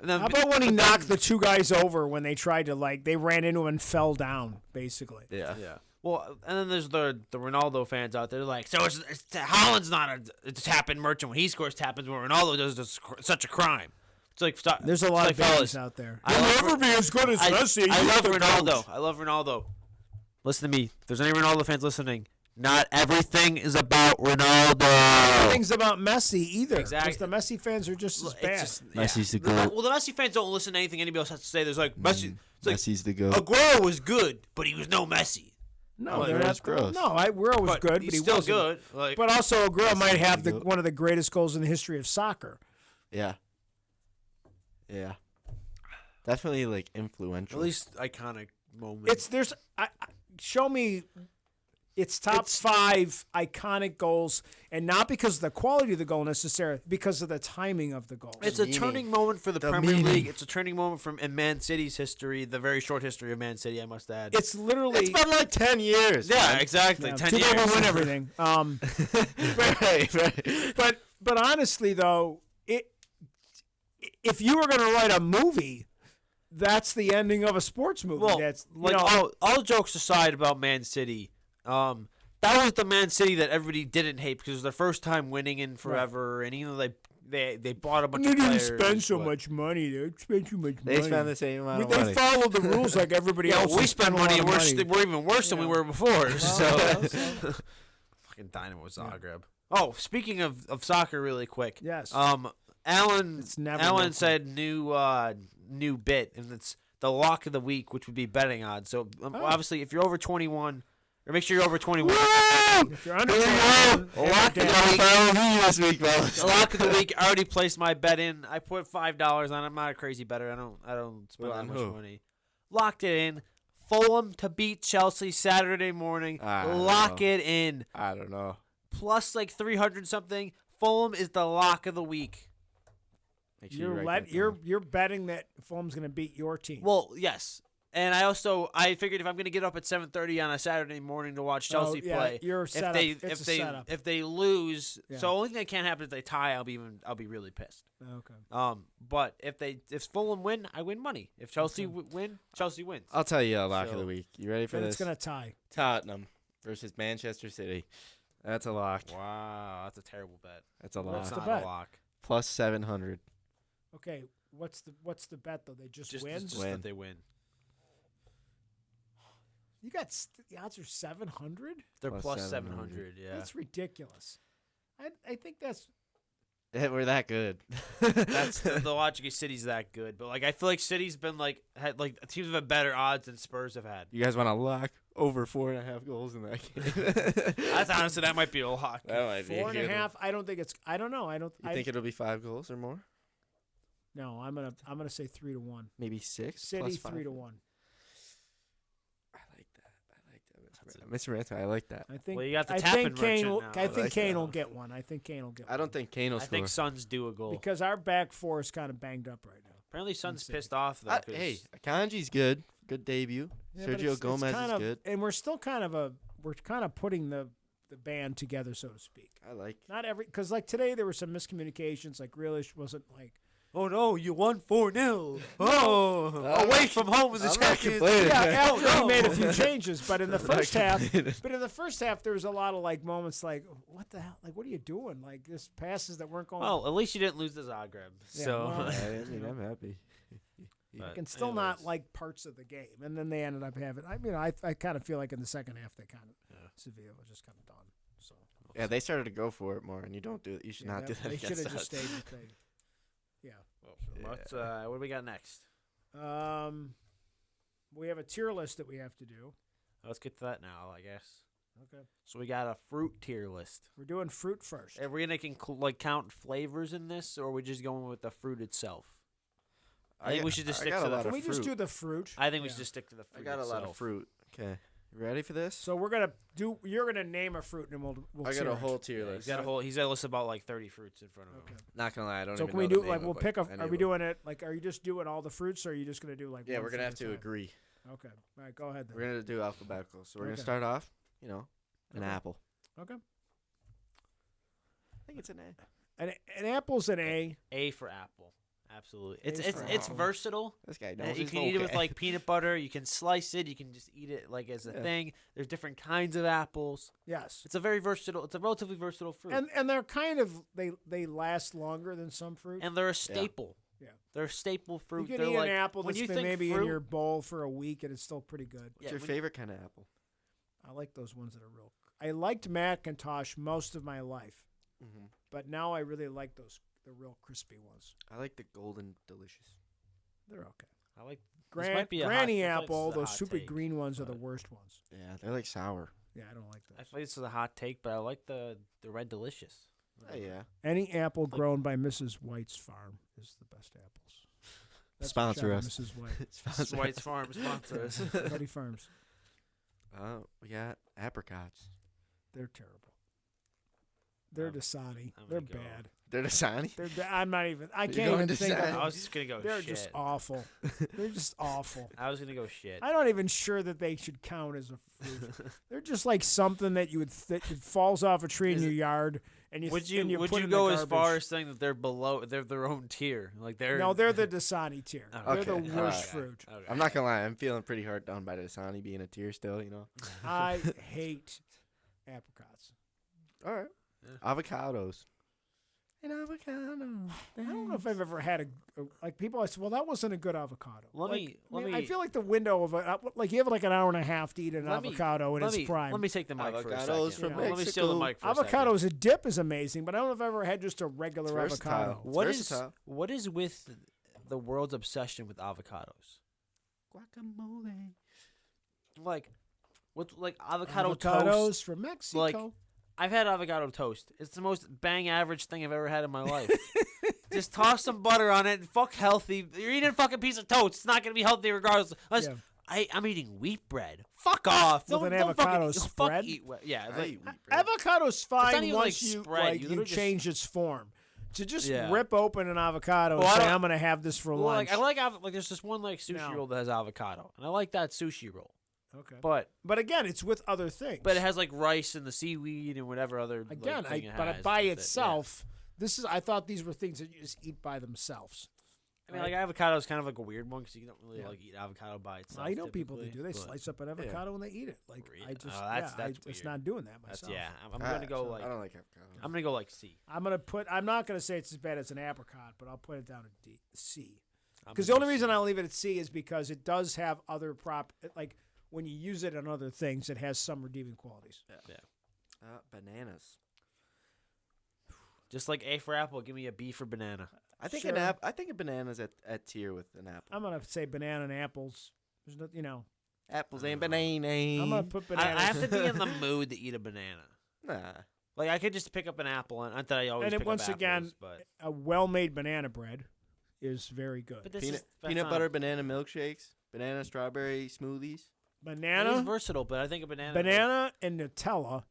How about when he knocked the two guys over when they tried to they ran into him and fell down, basically. Yeah. Yeah. Well, and then there's the Ronaldo fans out there like, so it's Holland's not a tap-in merchant when he scores tap-ins, when Ronaldo does such a crime. It's like stop. There's a lot it's of like, fellas fellas, out there. I He'll love- never be as good as Messi. I He's love the Ronaldo. coach. I love Ronaldo. Listen to me. If there's any Ronaldo fans listening, not everything is about Ronaldo. Nothing's about Messi either. Exactly. Because the Messi fans are just as bad. Messi's the Well, goat. the Messi fans don't listen to anything anybody else has to say. There's like Messi. It's like Messi's the goat. Aguero was good, but he was no Messi. no, Oh, they're that's not gross. No, Aguero was good, he's but he still wasn't. good. Like, But also, Aguero might have the goat. one of the greatest goals in the history of soccer. Yeah. Yeah. Definitely like influential. at least iconic moment. Show me. It's top 5 iconic goals, and not because of the quality of the goal necessarily, because of the timing of the goal. It's a meaning. turning moment for the The Premier meaning. League. It's a turning moment in Man City's history, the very short history of Man City, I must add. It's literally It's been like 10 years. yeah, man. exactly. 10 till years. they win everything. Right. But honestly, though, if you were going to write a movie, that's the ending of a sports movie. Well, That's like all jokes aside about Man City, that was the Man City that everybody didn't hate because it was their first time winning in forever, and even though they bought a bunch they of didn't players. spend so but- much money. They spent too much They money. spend the same amount of They money. followed the rules like everybody Yeah, else. we and spend a lot money, of and we're even worse than we Yeah. were before. So Well, fucking Dynamo Zagreb. Oh, speaking of soccer, really quick. Yes. Alan It's never Alan local. said new bit, and it's the lock of the week, which would be betting odds. So obviously, if you're over 21, or make sure you're over 21. if you're under 21, Lock of every the day- week. Follow me this week, fellas. The lock of the week. I already placed my bet in. I put $5 on it. I'm not a crazy bettor. I don't spend Well, that much who? money. Locked it in. Fulham to beat Chelsea Saturday morning. I don't Lock know. it in. I don't know. Plus like 300 something. Fulham is the lock of the week. Make sure you write that You're down. you're betting that Fulham's going to beat your team. Well, yes. And I figured if I'm going to get up at 7:30 on a Saturday morning to watch Chelsea yeah, play, you're set up. It's a setup. if they lose, Yeah. so the only thing that can't happen is they tie. I'll be really pissed. Okay. But if Fulham win, I win money. If Chelsea win, Chelsea wins. I'll tell you a lock of So- the week. You ready for Then this? it's going to tie. Tottenham versus Manchester City. That's a lock. Wow, that's a terrible bet. That's a What's lock. the Not bet? a lock. Plus 700. Okay. What's the bet though? They just win. Just Win. that they win. You got the odds are 700. They're Plus plus 700. 700. Yeah. That's ridiculous. I think that's We're that good. That's the logic. City's that good, but like I feel like City's been had teams have had better odds than Spurs have had. You guys want to lock over 4.5 goals in that game? That's honestly that might be a lock. That might be a 4.5. I don't think it's. I don't know. I don't. You think it'll be 5 goals or more? No, I'm gonna say 3-1. Maybe 6? City plus 5? 3-1. I like that. Mr. Ranto, I like that. I think. Well, you got the I tapping think Kane. Will, merchant now. I think like Kane that. will get one. I think Kane will get. I don't think Kane will I score. think Suns do a goal. because our back four is kind of banged up right now. Apparently, Suns City. pissed off though. 'cause- Hey, Akanji's good. Good debut. Yeah, but Sergio it's Gomez kind is of, good. and we're still kind of putting the band together, so to speak. I like. Not every because like today there were some miscommunications. Like Grealish wasn't like Oh no, you won 4-0. Oh, away from home as a I'm not champion. complaining. Yeah, man. after he made a few changes, but in the first half, complaining. there was a lot of like moments like, what the hell? Like, what are you doing? Like, this passes that weren't going. Well, at least you didn't lose the Zagreb. Yeah, So well, I mean, I'm happy. But I can still not anyways. like parts of the game, and then they ended up having. I kind of feel like in the second half they kind of Sevilla was just kind of done. So Yeah, they started to go for it more, and you don't do it. You should not do that. They should have against just us. stayed with they. Yeah. What's, what do we got next? We have a tier list that we have to do. Let's get to that now, I guess. Okay. So we got a fruit tier list. We're doing fruit first. Are we gonna count flavors in this, or are we just going with the fruit itself? I think we should just stick got to a the lot Can of we just fruit. do the fruit? I think we Yeah. should just stick to the I fruit. got a lot of itself. fruit. Okay, you ready for this? So we're gonna do. You're gonna name a fruit, and we'll I got tier a it. whole tier Yeah, list. he's got a list about like 30 fruits in front of him. Okay. Not gonna lie, I don't. So even can we know the do name like of, we'll pick a? any Are of we them. doing it like? Are you just doing all the fruits, or are you just gonna do like? Yeah, one we're gonna fruit have at a to time? agree. Okay. All right. Go ahead then. We're gonna do alphabetical. So we're Okay. gonna start off. An Okay. apple. Okay. I think it's an A. An apple's an A. A for apple. Absolutely. A It's for it's apple. versatile. This guy And knows you his can eat it with vocab. like peanut butter. You can slice it. You can just eat it like as a Yeah. thing. There's different kinds of apples. Yes. It's a very versatile. It's a relatively versatile fruit, And they're kind of they last longer than some fruit. and they're a staple. Yeah. They're a staple You fruit. can They're eat like, an apple when that's you been think maybe in fruit, your bowl for a week, and it's still pretty good. What's your when- favorite kind of apple? I like those ones that are real. I liked Macintosh most of my life, Mm-hmm. but now I really like the real crispy ones. I like the golden delicious. They're okay. I like Granny I feel like apple, this is a those hot super take, green ones are the but- worst ones. Yeah, they're like sour. Yeah, I don't like I those. feel like this is a hot take, but I like the red delicious. Oh, yeah. Any apple grown by Mrs. White's farm is the best apples. That's Sponsor shout out us. Mrs. White. This is White's Farm sponsor us. Buddy Farms. We got apricots. They're terrible. They're I'm- Dasani. I'm They're gonna go. bad. They're Dasani. I'm not even. I You're can't going even think. Dasani? Of I them. was just gonna go They're shit. just awful. They're just awful. I was gonna go shit. I'm not even sure that they should count as a fruit. They're just like something that you would that it falls off a tree in Is your it- yard, and you Would and you put in go the as far garbage. as saying that they're below? They're their own tier. Like they're No, they're the Dasani tier. Okay, They're the all worst right. fruit. Okay. I'm not gonna lie. I'm feeling pretty hard done by Dasani being a tier still. I hate apricots. All right. Yeah. Avocados. An avocado. I don't know if I've ever had a like people. I said, well, that wasn't a good avocado. Let Like, me- I feel like the window of like you have like an hour and a half to eat an Let me- avocado in its prime. Let me take the mic for a Avocados second. from Let me steal the Mexico. mic for a Avocado second. as a dip is amazing, but I don't know if I've ever had just a regular It's versatile. avocado. Versatile. What is with the world's obsession with avocados? Guacamole. Like, with like avocado Avocados toast. from Mexico. Like, I've had avocado toast. It's the most bang average thing I've ever had in my life. Just toss some butter on it. Fuck healthy. You're eating a fucking piece of toast. It's not gonna be healthy regardless. Yeah. I'm eating wheat bread. Fuck off. With an Don't fucking- avocado fuck spread? Yeah. I like, eat wheat bread. Avocado's not fine even, once like, you spread. You literally just- change its form. To just Yeah. rip open an avocado Well, and I say don't- I'm gonna have this for well, lunch. like there's this one like sushi No. roll that has avocado, and I like that sushi roll. okay. But But again, it's with other things. it has like rice and the seaweed and whatever other again, like, thing it but has by with it, yeah. itself, I thought these were things that you just eat by themselves. I mean, like avocado is kind of like a weird one because you don't really Yeah. like eat avocado by itself. I know people that typically, do. They but slice up an avocado and they eat it. Like Really? I just, Oh, that's it's weird. not doing that That's myself. yeah. I'm gonna go like I don't like avocado. I'm gonna go like C. I'm not gonna say it's as bad as an apricot, but I'll put it down at C. I'm Because the gonna only go reason C. I'll leave it at C is because it does have other like when you use it on other things, it has some redeeming qualities. Bananas. Just like A for apple, give me a B for banana. I think Sure. I think a banana's at tier with an apple. I'm gonna say banana and apples. There's no, Apples and bananas. I'm gonna put I bananas. have to be in the mood to eat a banana. Nah. Like I could just pick up an apple, and not that I always And it, pick once up again, apples, but a well-made banana bread is very good. this Peanut, is that's peanut not- butter banana milkshakes, banana strawberry smoothies. It is Banana, versatile, but I think a banana. banana and Nutella,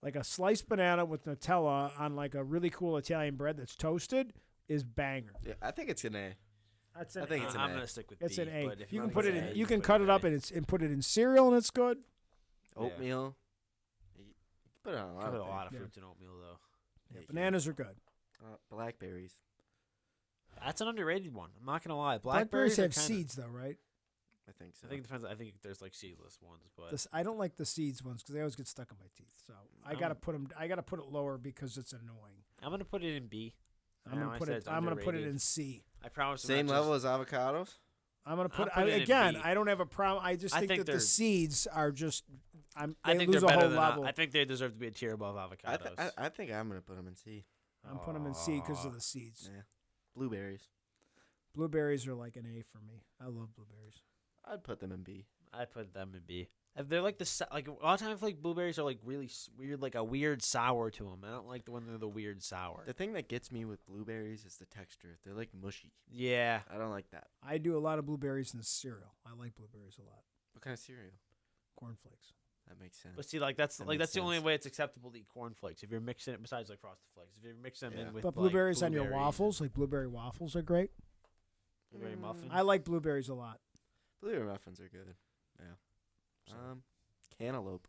like a sliced banana with Nutella on like a really cool Italian bread that's toasted, is banger. Yeah, I think it's an A. That's I an think A. it's an I'm A. gonna stick with It's B. an A. But if You can want put to it say in. A, You can put cut it up A. and put it in cereal and it's good. Oatmeal. You can put it on a lot Put of a lot of things. fruits in oatmeal though. Yeah, bananas are good. Blackberries. That's an underrated one. I'm not gonna lie. Blackberries are have kinda, seeds though, right? I think so. I think it depends. I think there's like seedless ones, but I don't like the seeds ones because they always get stuck in my teeth. So I gotta put them. I gotta put it lower because it's annoying. I'm gonna put it in B. I'm gonna put it. I'm gonna put it in C. I promise. Same level as avocados. I'm gonna put. I'll put it in Again, B. I don't have a problem. I just think that they're- the seeds are just. I they think lose they're a better whole than. level. I think they deserve to be a tier above avocados. I think I'm gonna put them in C. I'm putting them in C because of the seeds. Yeah. Blueberries. Blueberries are like an A for me. I love blueberries. I'd put them in B. I put them in B. If they're like like a lot of times, I feel like blueberries are like really weird, like a weird sour to them. I don't like the when they're the weird sour. The thing that gets me with blueberries is the texture. They're like mushy. Yeah, I don't like that. I do a lot of blueberries in cereal. I like blueberries a lot. What kind of cereal? Cornflakes. That makes sense. but see, like that's That like makes that's the only sense. way it's acceptable to eat cornflakes. If you're mixing it, besides like Frosted Flakes, if you're mixing them Yeah. in with But like, blueberries on your blueberries waffles, like blueberry waffles, are great. and blueberry muffins. I like blueberries a lot. Blueberry muffins are good. Yeah. So- Cantaloupe.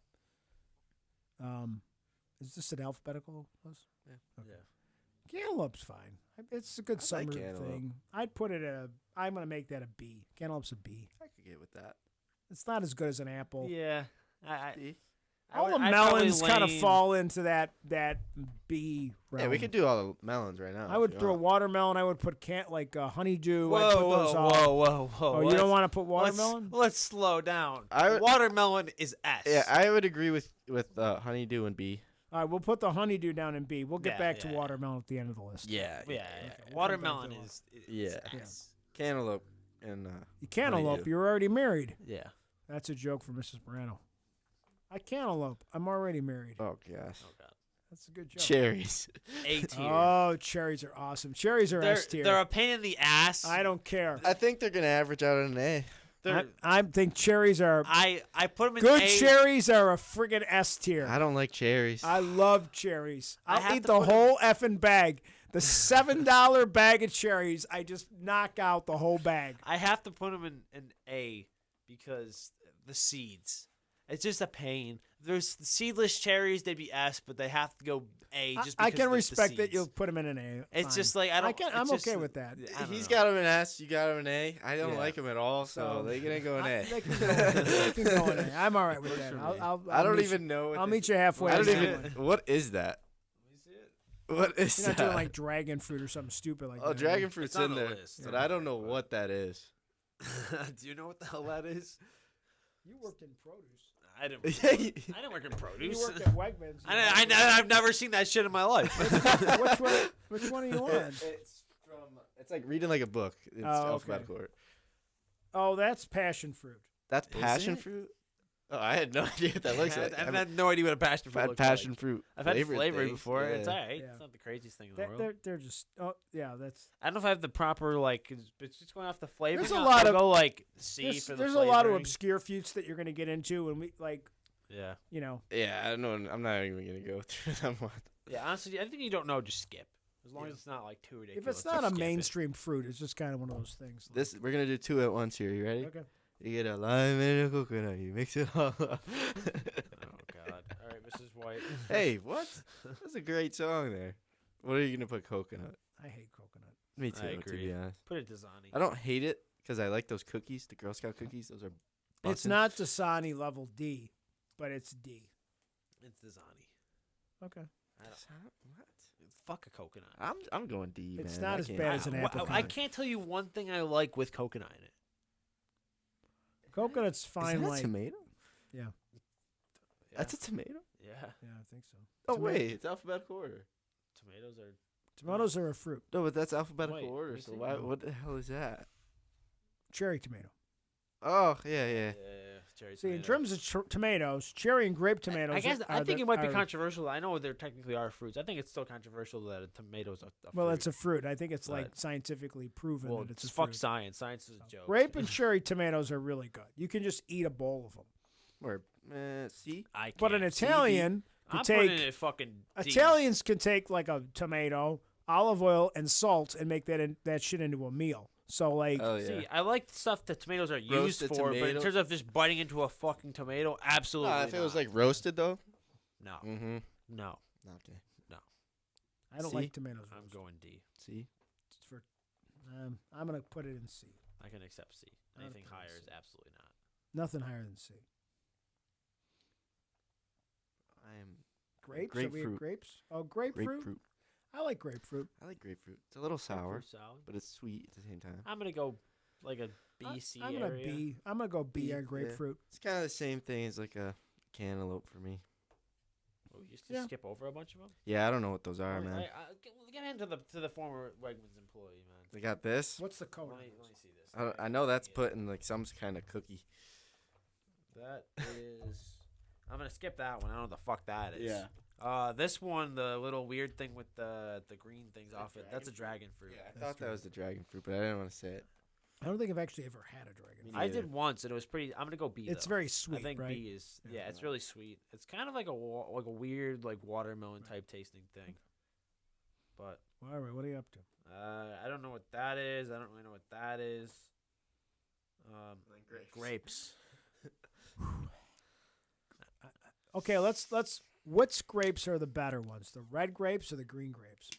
Is this an alphabetical list? Yeah. Okay. Yeah. Cantaloupe's fine. It's a good I summer like cantaloupe. thing. I'd put it at a. I'm gonna make that a B. Cantaloupe's a B. I could get with that. It's not as good as an apple. Yeah, I B. All the I'd probably melons kind of lean- fall into that B realm. Yeah, we could do all the melons right now. I if would you throw want. watermelon. I would put honeydew. Whoa, I'd put those all. whoa! Oh, you don't want to put watermelon? Let's slow down. I would- Watermelon is S. Yeah, I would agree with honeydew and B. All right, we'll put the honeydew down in B. We'll get Yeah, back to yeah. watermelon at the end of the list. Yeah. Yeah. Okay. Watermelon Come back is Yeah. S. Cantaloupe and You cantaloupe. Honeydew. You're already married. Yeah. That's a joke for Mrs. Morano. I cantaloupe. I'm already married. oh gosh, Oh god. That's a good joke. cherries. A tier. Oh, cherries are awesome. Cherries are S tier. They're a pain in the ass. I don't care. I think they're gonna average out an A. I think cherries are I put them in good. A. Cherries are a friggin' S tier. I don't like cherries. I love cherries. I I'll have eat to the put 'em- whole effing bag. The $7 bag of cherries, I just knock out the whole bag. I have to put them in A because the seeds. It's just a pain. There's seedless cherries, they'd be S, but they have to go A just because I can of the respect that seeds. you'll put them in an A. It's Fine. just like I don't. I'm it's just- okay with that. I don't He's know. got him an S. You got him an A. I don't Yeah. like him at all, so they're gonna go an A. They can go in A. I'm all right with that. I don't meet even know. I'll meet you halfway. I don't on even. that one. What is that? What is You're not that? doing like dragon fruit or something stupid like oh, that. dragon fruit's It's on in the there, list. but Yeah. I don't know what that is. Do you know what the hell that is? You worked in produce. I didn't. Yeah, I didn't work in You produce. worked at Wegmans. I've never seen that shit in my life. Which one are you on? It's like reading like a book. It's Oh, okay. alphabetical order. Oh, that's passion fruit. That's Is passion it? fruit. Oh, I had no idea what that looks like. I've had no idea what a passion I've fruit had looks passion like. fruit. I've had flavored flavoring things. before. Yeah. It's all right. Yeah. It's not the craziest thing in the world. They're just that's. I don't know if I have the proper like. It's just going off the flavor. There's a lot I'll of- go like C There's, for the there's a lot of flavoring. obscure fruits that you're gonna get into, and we like Yeah. Yeah, I don't know. I'm not even gonna go through that one. Yeah. Honestly, I think you don't know. Just skip. As long Yeah. as it's not like too if ridiculous. it's not just a skip it. mainstream fruit, it's just kind of one of those things. This we're gonna do two at once here. You ready? Okay. You get a lime and a coconut. You mix it all up. Oh God. All right, Mrs. White. Hey, what? That's a great song there. What are you gonna put coconut? I hate coconut. Me too, I to agree. be honest. Put it Dasani. I don't hate it because I like those cookies, the Girl Scout cookies. Those are. It's bussin'. not Dasani level D, but it's D. It's Dasani. Okay. What? Fuck a coconut. I'm going D. It's man. not I as can't- bad as an apple I pie. can't tell you one thing I like with coconut in it. Coconut's fine. Is that Like tomato? yeah, That's a tomato. Yeah. yeah, I think so. Oh Tomato- wait, it's alphabetical order. Tomatoes are. Tomatoes are a fruit. No, but that's alphabetical Wait, order. let me So see. why? What the hell is that? Cherry tomato. Oh yeah, yeah. Cherry See, in tomato. terms of tomatoes, cherry and grape tomatoes. I guess I are think the- it might be are- controversial. I know there technically are fruits. I think it's still controversial that a tomato's a Well, fruit. it's a fruit. I think it's like But- scientifically proven well, that it's a fuck fruit. science. Science is a joke. Grape and cherry tomatoes are really good. You can just eat a bowl of them. Or C. I can't. But an Italian I'm could putting take it fucking D. Italians can take like a tomato, olive oil, and salt and make that shit into a meal. So like, Oh yeah. See, I like stuff that tomatoes are used Roasted for, but in tomato. terms of just biting into a fucking tomato, absolutely. if it was not. like roasted though. no, Mm-hmm. no, Okay. I don't See? like tomatoes. I'm going D. See. for I'm gonna put it in C. I can accept C. I'm gonna Anything put it in higher C. is absolutely not. Nothing higher than C. I am Grapes? Are we at Grapefruit. grapes? Oh, grapefruit. I like grapefruit. I like grapefruit. It's a little sour, Grapefruit salad. but it's sweet at the same time. I'm gonna go like a B, C I'm gonna area. B. I'm gonna go B B, on yeah. grapefruit. It's kind of the same thing as like a cantaloupe for me. Oh, you just Yeah. skip over a bunch of them. Yeah, I don't know what those are, man. Get into the former Wegmans employee, man. They got this. What's the code? Let me see this. I know that's put in like some kind of cookie. That is. I'm gonna skip that one. I don't know what the fuck that is. Yeah. This one, the little weird thing with the green things off it. That's a dragon fruit. Yeah, I thought that was the dragon fruit, but I didn't want to say it. I don't think I've actually ever had a dragon. Me fruit. I neither. did once, and it was pretty. I'm gonna go B. It's though. very sweet, I think right? B is. Yeah, it's really sweet. It's kind of like a weird like watermelon type tasting thing. But All right, what are you up to? I don't know what that is. I don't really know what that is. Grapes. Okay, let's. Which grapes are the better ones? The red grapes or the green grapes?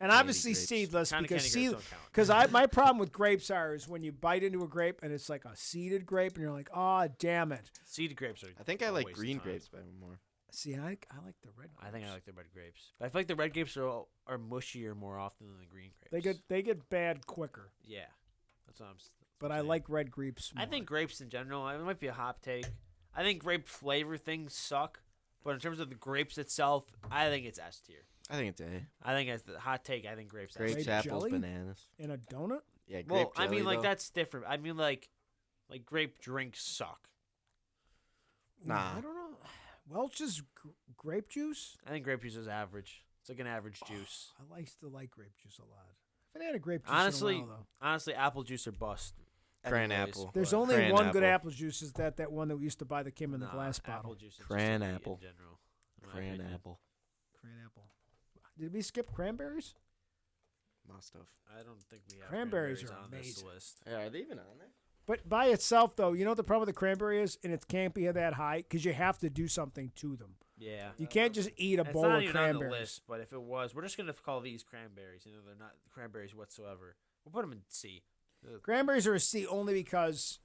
And Candy obviously grapes. seedless Kinda because candy grapes don't count. because my problem with grapes is when you bite into a grape and it's like a seeded grape and you're like, oh damn it. Seeded grapes are. I think I a like waste of green time. grapes by more. See, I like the red. Grapes. I think I like the red grapes. But I feel like the red grapes are mushier more often than the green grapes. They get bad quicker, Yeah, that's what I'm. but I like red grapes. I more. think grapes in general. It might be a hot take. I think grape flavor things suck, but in terms of the grapes itself, I think it's S tier. I think it's A. I think it's the hot take. I think grapes. Grapes, Grape apples, jelly? bananas. in a donut. Yeah, grape Well, I jelly, mean, like though. that's different. I mean, like grape drinks suck. Nah. I don't know. Welch's grape juice. I think grape juice is average. It's like an average juice. I used to like grape juice a lot. I haven't had a grape juice Honestly, in a while, though. honestly, apple juice or bust. Cran anyways, apple. There's but- only Cran one good apple. apple juice. Is that one that we used to buy that came in the Nah, glass apple bottle? juice is Cran just apple. in general. in my Cran opinion. apple. Cran apple. Did we skip cranberries? Must have. I don't think we have Cranberries are on this amazing. list. Yeah, are they even on there? But by itself, though, you know what the problem with the cranberry is, and it can't be that high because you have to do something to them. Yeah. You can't just eat a It's bowl not of even on the cranberries. list, but if it was, we're just gonna call these cranberries. You know, they're not cranberries whatsoever. We'll put them in C. Cranberries are a C only because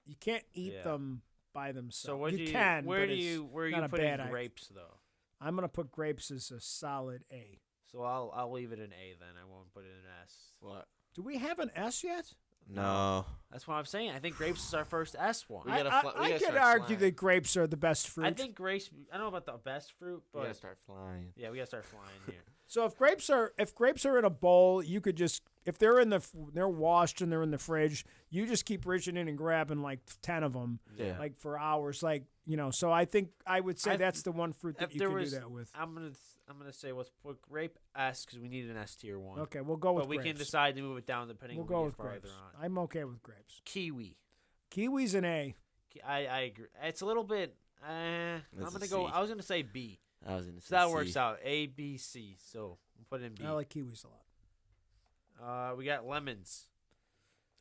you can't eat Yeah. them by themselves. So what you do you? can, Where but do it's you? Where are not you a putting bad idea. grapes though? I'm gonna put grapes as a solid A. So I'll leave it in A then. I won't put it in S. What? Do we have an S yet? No. That's what I'm saying. I think grapes is our first S one. We I, gotta I, fly- we I gotta could start argue flying. that grapes are the best fruit. I think grapes. I don't know about the best fruit, We gotta but start flying. yeah, we gotta start flying here. so. If grapes are in a bowl, you could just if they're they're washed and they're in the fridge, you just keep reaching in and grabbing like 10 of them, Yeah. like for hours, like So I think I would say I- that's the one fruit that if you there can was- do that with. I'm gonna say let's put grape S because we need an S tier one. Okay, we'll go with But we grapes. can decide to move it down depending We'll on go we with get farther grapes. on. I'm okay with grapes. Kiwi. Kiwi's an A. I agree. It's a little bit. I'm That's a gonna go. C. I was gonna say B. I was gonna say So that C. works out. A, B, C. So we'll put it in B. I like kiwis a lot. We got lemons.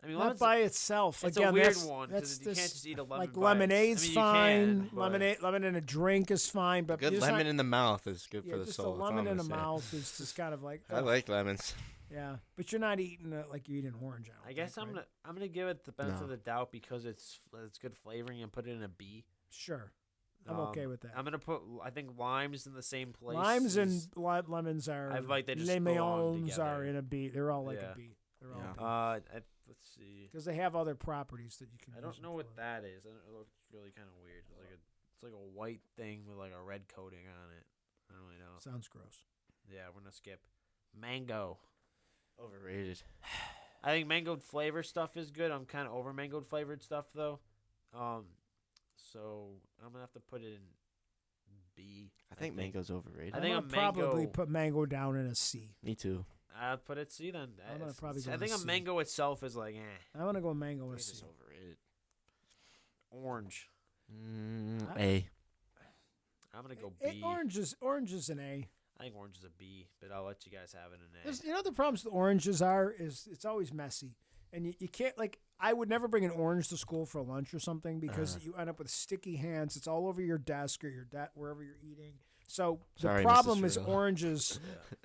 I mean, Not lemons. by itself. It's Again, a weird that's, one that's because you can't this, just eat a lemon. like by it. lemonade's I mean, you fine. can, but- Lemon in a drink is fine, but Good just lemon not- in the mouth is good yeah, for the just soul. a that's all lemon I'm in the gonna say. mouth is just kind of like I like lemons. yeah, but you're not eating it like you eat an orange. I, don't I guess think, I'm right? gonna give it the benefit No. of the doubt because it's good flavoring and put it in a B. Sure. I'm okay with that. I'm gonna put. I think limes in the same place. Limes and as- lemons are. I like they just Les go on Meons are together. in a B. They're all like Yeah. a B. They're Yeah. all let's see. because they have other properties that you can. I use don't them know what for. that is. It looks really kind of weird. It's like a white thing with like a red coating on it. I don't really know. Sounds gross. Yeah, we're gonna skip mango. Overrated. I think mangoed flavor stuff is good. I'm kind of over mangoed flavored stuff though. So I'm gonna have to put it in B. I think mango's overrated. I think I'm a gonna probably mango- put mango down in a C. Me too. I'll put it C then. I'm gonna probably go I with think a C. mango itself is like I'm gonna go mango I in a think C. it's overrated. orange. A. I'm gonna go Eh, B. Orange is an A. I think orange is a B, but I'll let you guys have it in A. You know the problems with oranges is it's always messy, and you can't like. I would never bring an orange to school for lunch or something because you end up with sticky hands. It's all over your desk or your wherever you're eating. So Sorry, the Mrs. problem is Shrill. oranges,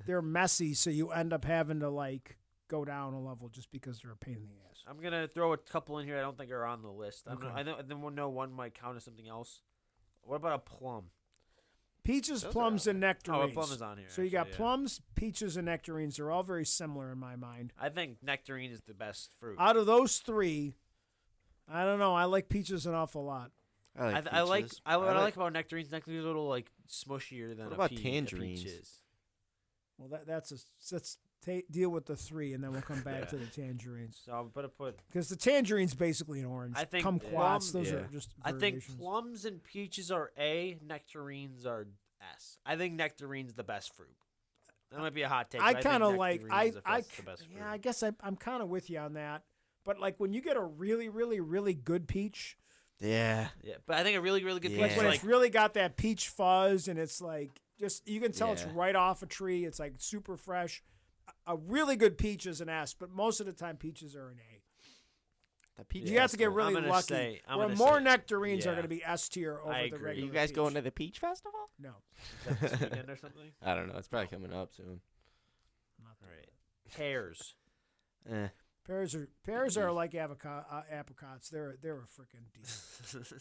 they're messy. So you end up having to like go down a level just because they're a pain in the ass. I'm gonna throw a couple in here I don't think are on the list. Okay. I then we'll know one might count as something else. What about a plum? Peaches, Those are plums, and nectarines. Oh, a plum is on here. So you got actually, yeah. plums, peaches, and nectarines. They're all very similar in my mind. I think nectarine is the best fruit. Out of those three, I don't know. I like peaches an awful lot. I like peaches. what I like about nectarines. Nectarines are a little like smushier than What a about pea- a tangerines? peach is. Well, let's deal with the three, and then we'll come back to the tangerines. So I'm gonna put. Because the tangerine's basically an orange. I think kumquats, plum- those yeah. are just I think variations. plums and peaches are A. Nectarines are S. I think nectarine's the best fruit. That might be a hot take. I but kind of think like nectarine is the best fruit. yeah. I guess I'm kind of with you on that. But like when you get a really, really, really good peach, Yeah. Yeah, but I think a really, really good Yeah. peach like is when like it's really got that peach fuzz and it's like just you can tell it's Yeah. right off a tree. It's like super fresh. A really good peach is an S, but most of the time peaches are an A. The peach You have to get festival. really I'm gonna lucky. say- I'm where gonna more say- nectarines are yeah. going to be S tier over I the agree. regular. You guys peach. going to the peach festival? No. is that this weekend or something. I don't know. It's probably coming up soon. All right, pears. Eh. Pears are like apricots. They're a freaking deal.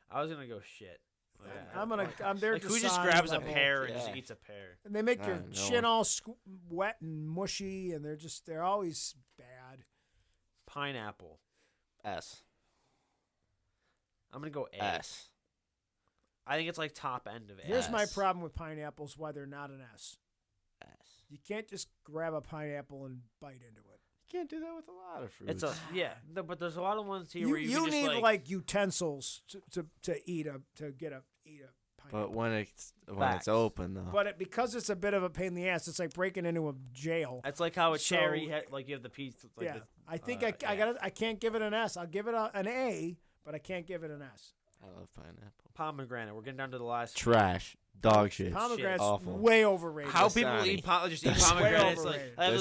I was gonna go shit. Like, I'm there. like who just Dasani grabs a level. pear and just Yeah. eats a pear? And they make I your don't know. chin all wet and mushy, and they're always bad. Pineapple. S. I'm gonna go A. S. I think it's like top end of A. Here's my S. problem with pineapples: why they're not an S. S. You can't just grab a pineapple and bite into it. You can't do that with a lot of fruits. It's a but there's a lot of ones here You, where you can just need like utensils to eat a pineapple. But when it's Facts. open though. But because it's a bit of a pain in the ass, it's like breaking into a jail. it's like how a So- cherry like you have the piece. Like Yeah, the, I think yeah. I can't give it an S. I'll give it an A, but I can't give it an S. I love pineapple. pomegranate. We're getting down to the last. Trash. Dog shit. Pomegranate's Awful. way overrated. How Dasani. people eat just eat That's way pomegranates like overrated. I have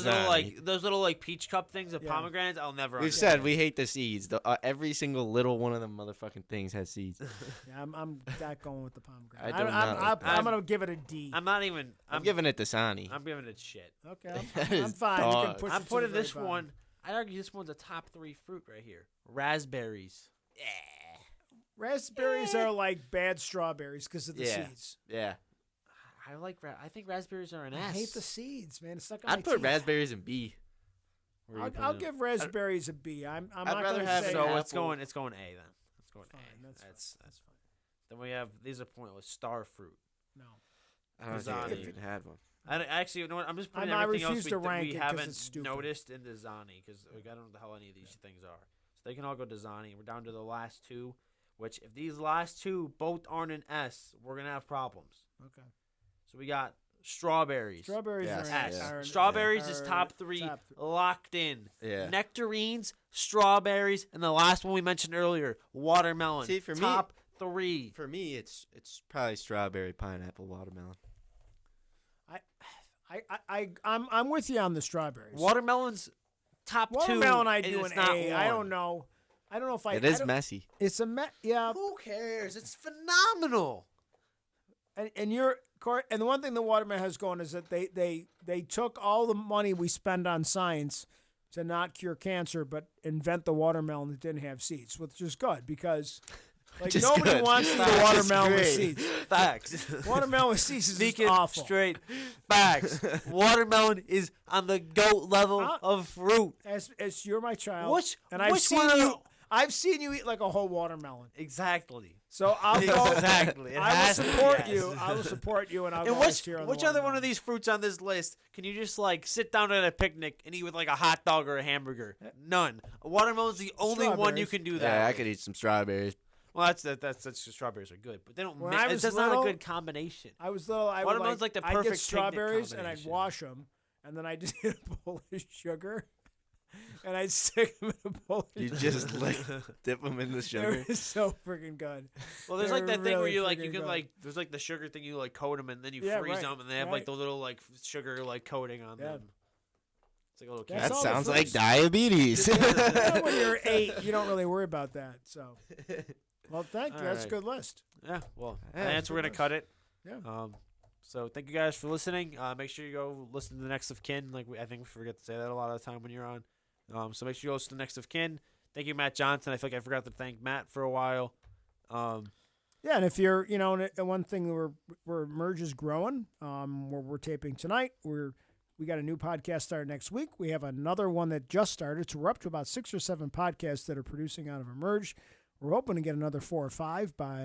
Dasani. those little like peach cup things of Yeah. pomegranates. I'll never. We've understand. said we hate the seeds. Every single little one of them motherfucking things has seeds. Yeah, I'm not going with the pomegranate. I do not like I'm gonna give it a D. I'm not even. I'm giving it to Sani. I'm giving it shit. Okay, That I'm is fine. You can dog. push I'm it to putting the very this bottom. one. I'd argue this one's a top 3 fruit right here. Raspberries. Raspberries are like bad strawberries because of the Yeah. seeds. Yeah. I think raspberries are an I S. hate the seeds, man. It's stuck in my I'd put teeth. raspberries in B. Where you I'll putting it? give raspberries a B. I'm I'd not rather gonna have say So an it's apple. going. It's going A then. It's going Fine, A. that's fine. That's fine. Then we have these are pointless. Star fruit. No. I don't think I Zani. even had one. Actually, you know what? I'm just putting I everything refuse else to we, rank we it 'cause haven't it's stupid. noticed into Zani because I don't know the hell any of these things are. So they can all go to Zani. We're down to the last 2, which if these last 2 both aren't an S, we're gonna have problems. Okay. So we got strawberries. Strawberries Yes, are, S. yeah. are Strawberries is are top 3, locked in. Yeah. Nectarines, strawberries, and the last one we mentioned earlier, watermelon. See, for me- top 3. For me, it's probably strawberry, pineapple, watermelon. I'm with you on the strawberries. Watermelon's top 2. Watermelon, I and do it's an not A. I 1. don't know. I don't know if I. It I is don't- messy. It's a yeah. Who cares? It's phenomenal. And the one thing the watermelon has going is that they took all the money we spend on science to not cure cancer, but invent the watermelon that didn't have seeds, which is good because like Which is nobody good. wants to eat Which a is watermelon with great. seeds. Facts. Watermelon with seeds is Speaking awful. straight facts. Watermelon is on the GOAT level of fruit. As you're my child, Which- and I've which seen one of you. the- I've seen you eat like a whole watermelon. Exactly. So I'll go. Exactly. It I will has to be support yes. you. I will support you, and I'll And go S tier on the which other one watermelon. of these fruits on this list can you just like sit down at a picnic and eat with like a hot dog or a hamburger? None. A watermelon's the only one you Strawberries. can do that. Yeah, I with. could eat some strawberries. Well, that's strawberries are good, but they don't. When Mix, I it's was just not a little- good combination. I was little. I would Watermelon's like the I'd perfect get picnic strawberries and I'd combination. wash them, and then I just get a bowl of sugar, and I'd stick them in a bowl. You Of just like dip them in the sugar. It was so freaking good. Well, there's They're like that thing where really you like you freaking can good. like there's like the sugar thing you like coat them and then you Yeah, freeze right, them and they have like right. the little like sugar like coating on Yeah. them. It's like a little That's That all the sounds like fruits. diabetes. Yeah, when you're 8, you don't really worry about that. So, well, thank you. All That's a right. good list. Yeah, well, Yeah, that's we're gonna good cut it. Yeah. So thank you guys for listening. Make sure you go listen to the Next of Kin. I think we forget to say that a lot of the time when you're on. So make sure you listen to the Next of Kin. Thank you, Matt Johnson. I feel like I forgot to thank Matt for a while. Yeah, and if you're, one thing where Merge is growing, we're taping tonight. We got a new podcast started next week. We have another one that just started. So we're up to about 6 or 7 podcasts that are producing out of Emerge. We're hoping to get another 4 or 5 by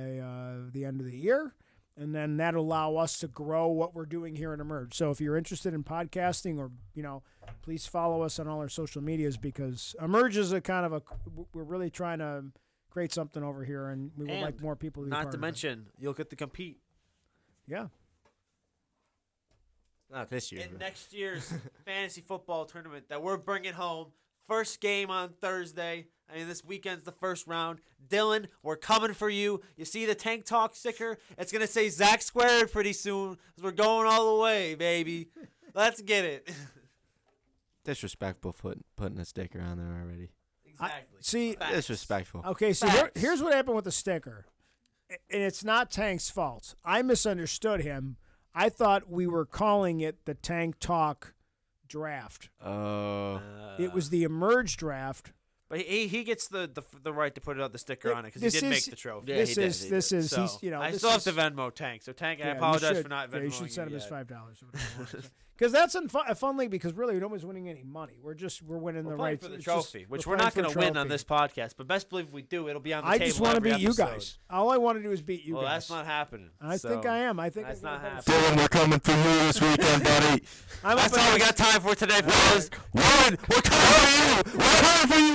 the end of the year. And then that'll allow us to grow what we're doing here in Emerge. So if you're interested in podcasting or, please follow us on all our social medias because Emerge is we're really trying to create something over here and we would like more people to be part of it. Not to mention, you'll get to compete. Yeah. Not this year. In next year's fantasy football tournament that we're bringing home. First game on Thursday. I mean, this weekend's the first round. Dylan, we're coming for you. You see the Tank Talk sticker? It's going to say Zack squared pretty soon because we're going all the way, baby. Let's get it. Disrespectful putting a sticker on there already. Exactly. Disrespectful. Okay, so here's what happened with the sticker. And it's not Tank's fault. I misunderstood him. I thought we were calling it the Tank Talk draft. It was the Emerge draft. But he gets the right to put the sticker on it because he did make the trophy. This is I still have to Venmo Tank. So Tank, I apologize for not Venmoing you. You should send him his $5 or whatever. Because that's a fun league because really nobody's winning any money. We're winning the right for the trophy, which we're not going to win on this podcast. But best believe if we do, it'll be on the table. I just want to beat you episode. guys. All I want to do is beat you guys. Well, that's not happening. I think I am. I think that's not happening. Dylan, we're coming for you this weekend, buddy. That's all we got time for today, fellas. We're coming for you. We're coming for you.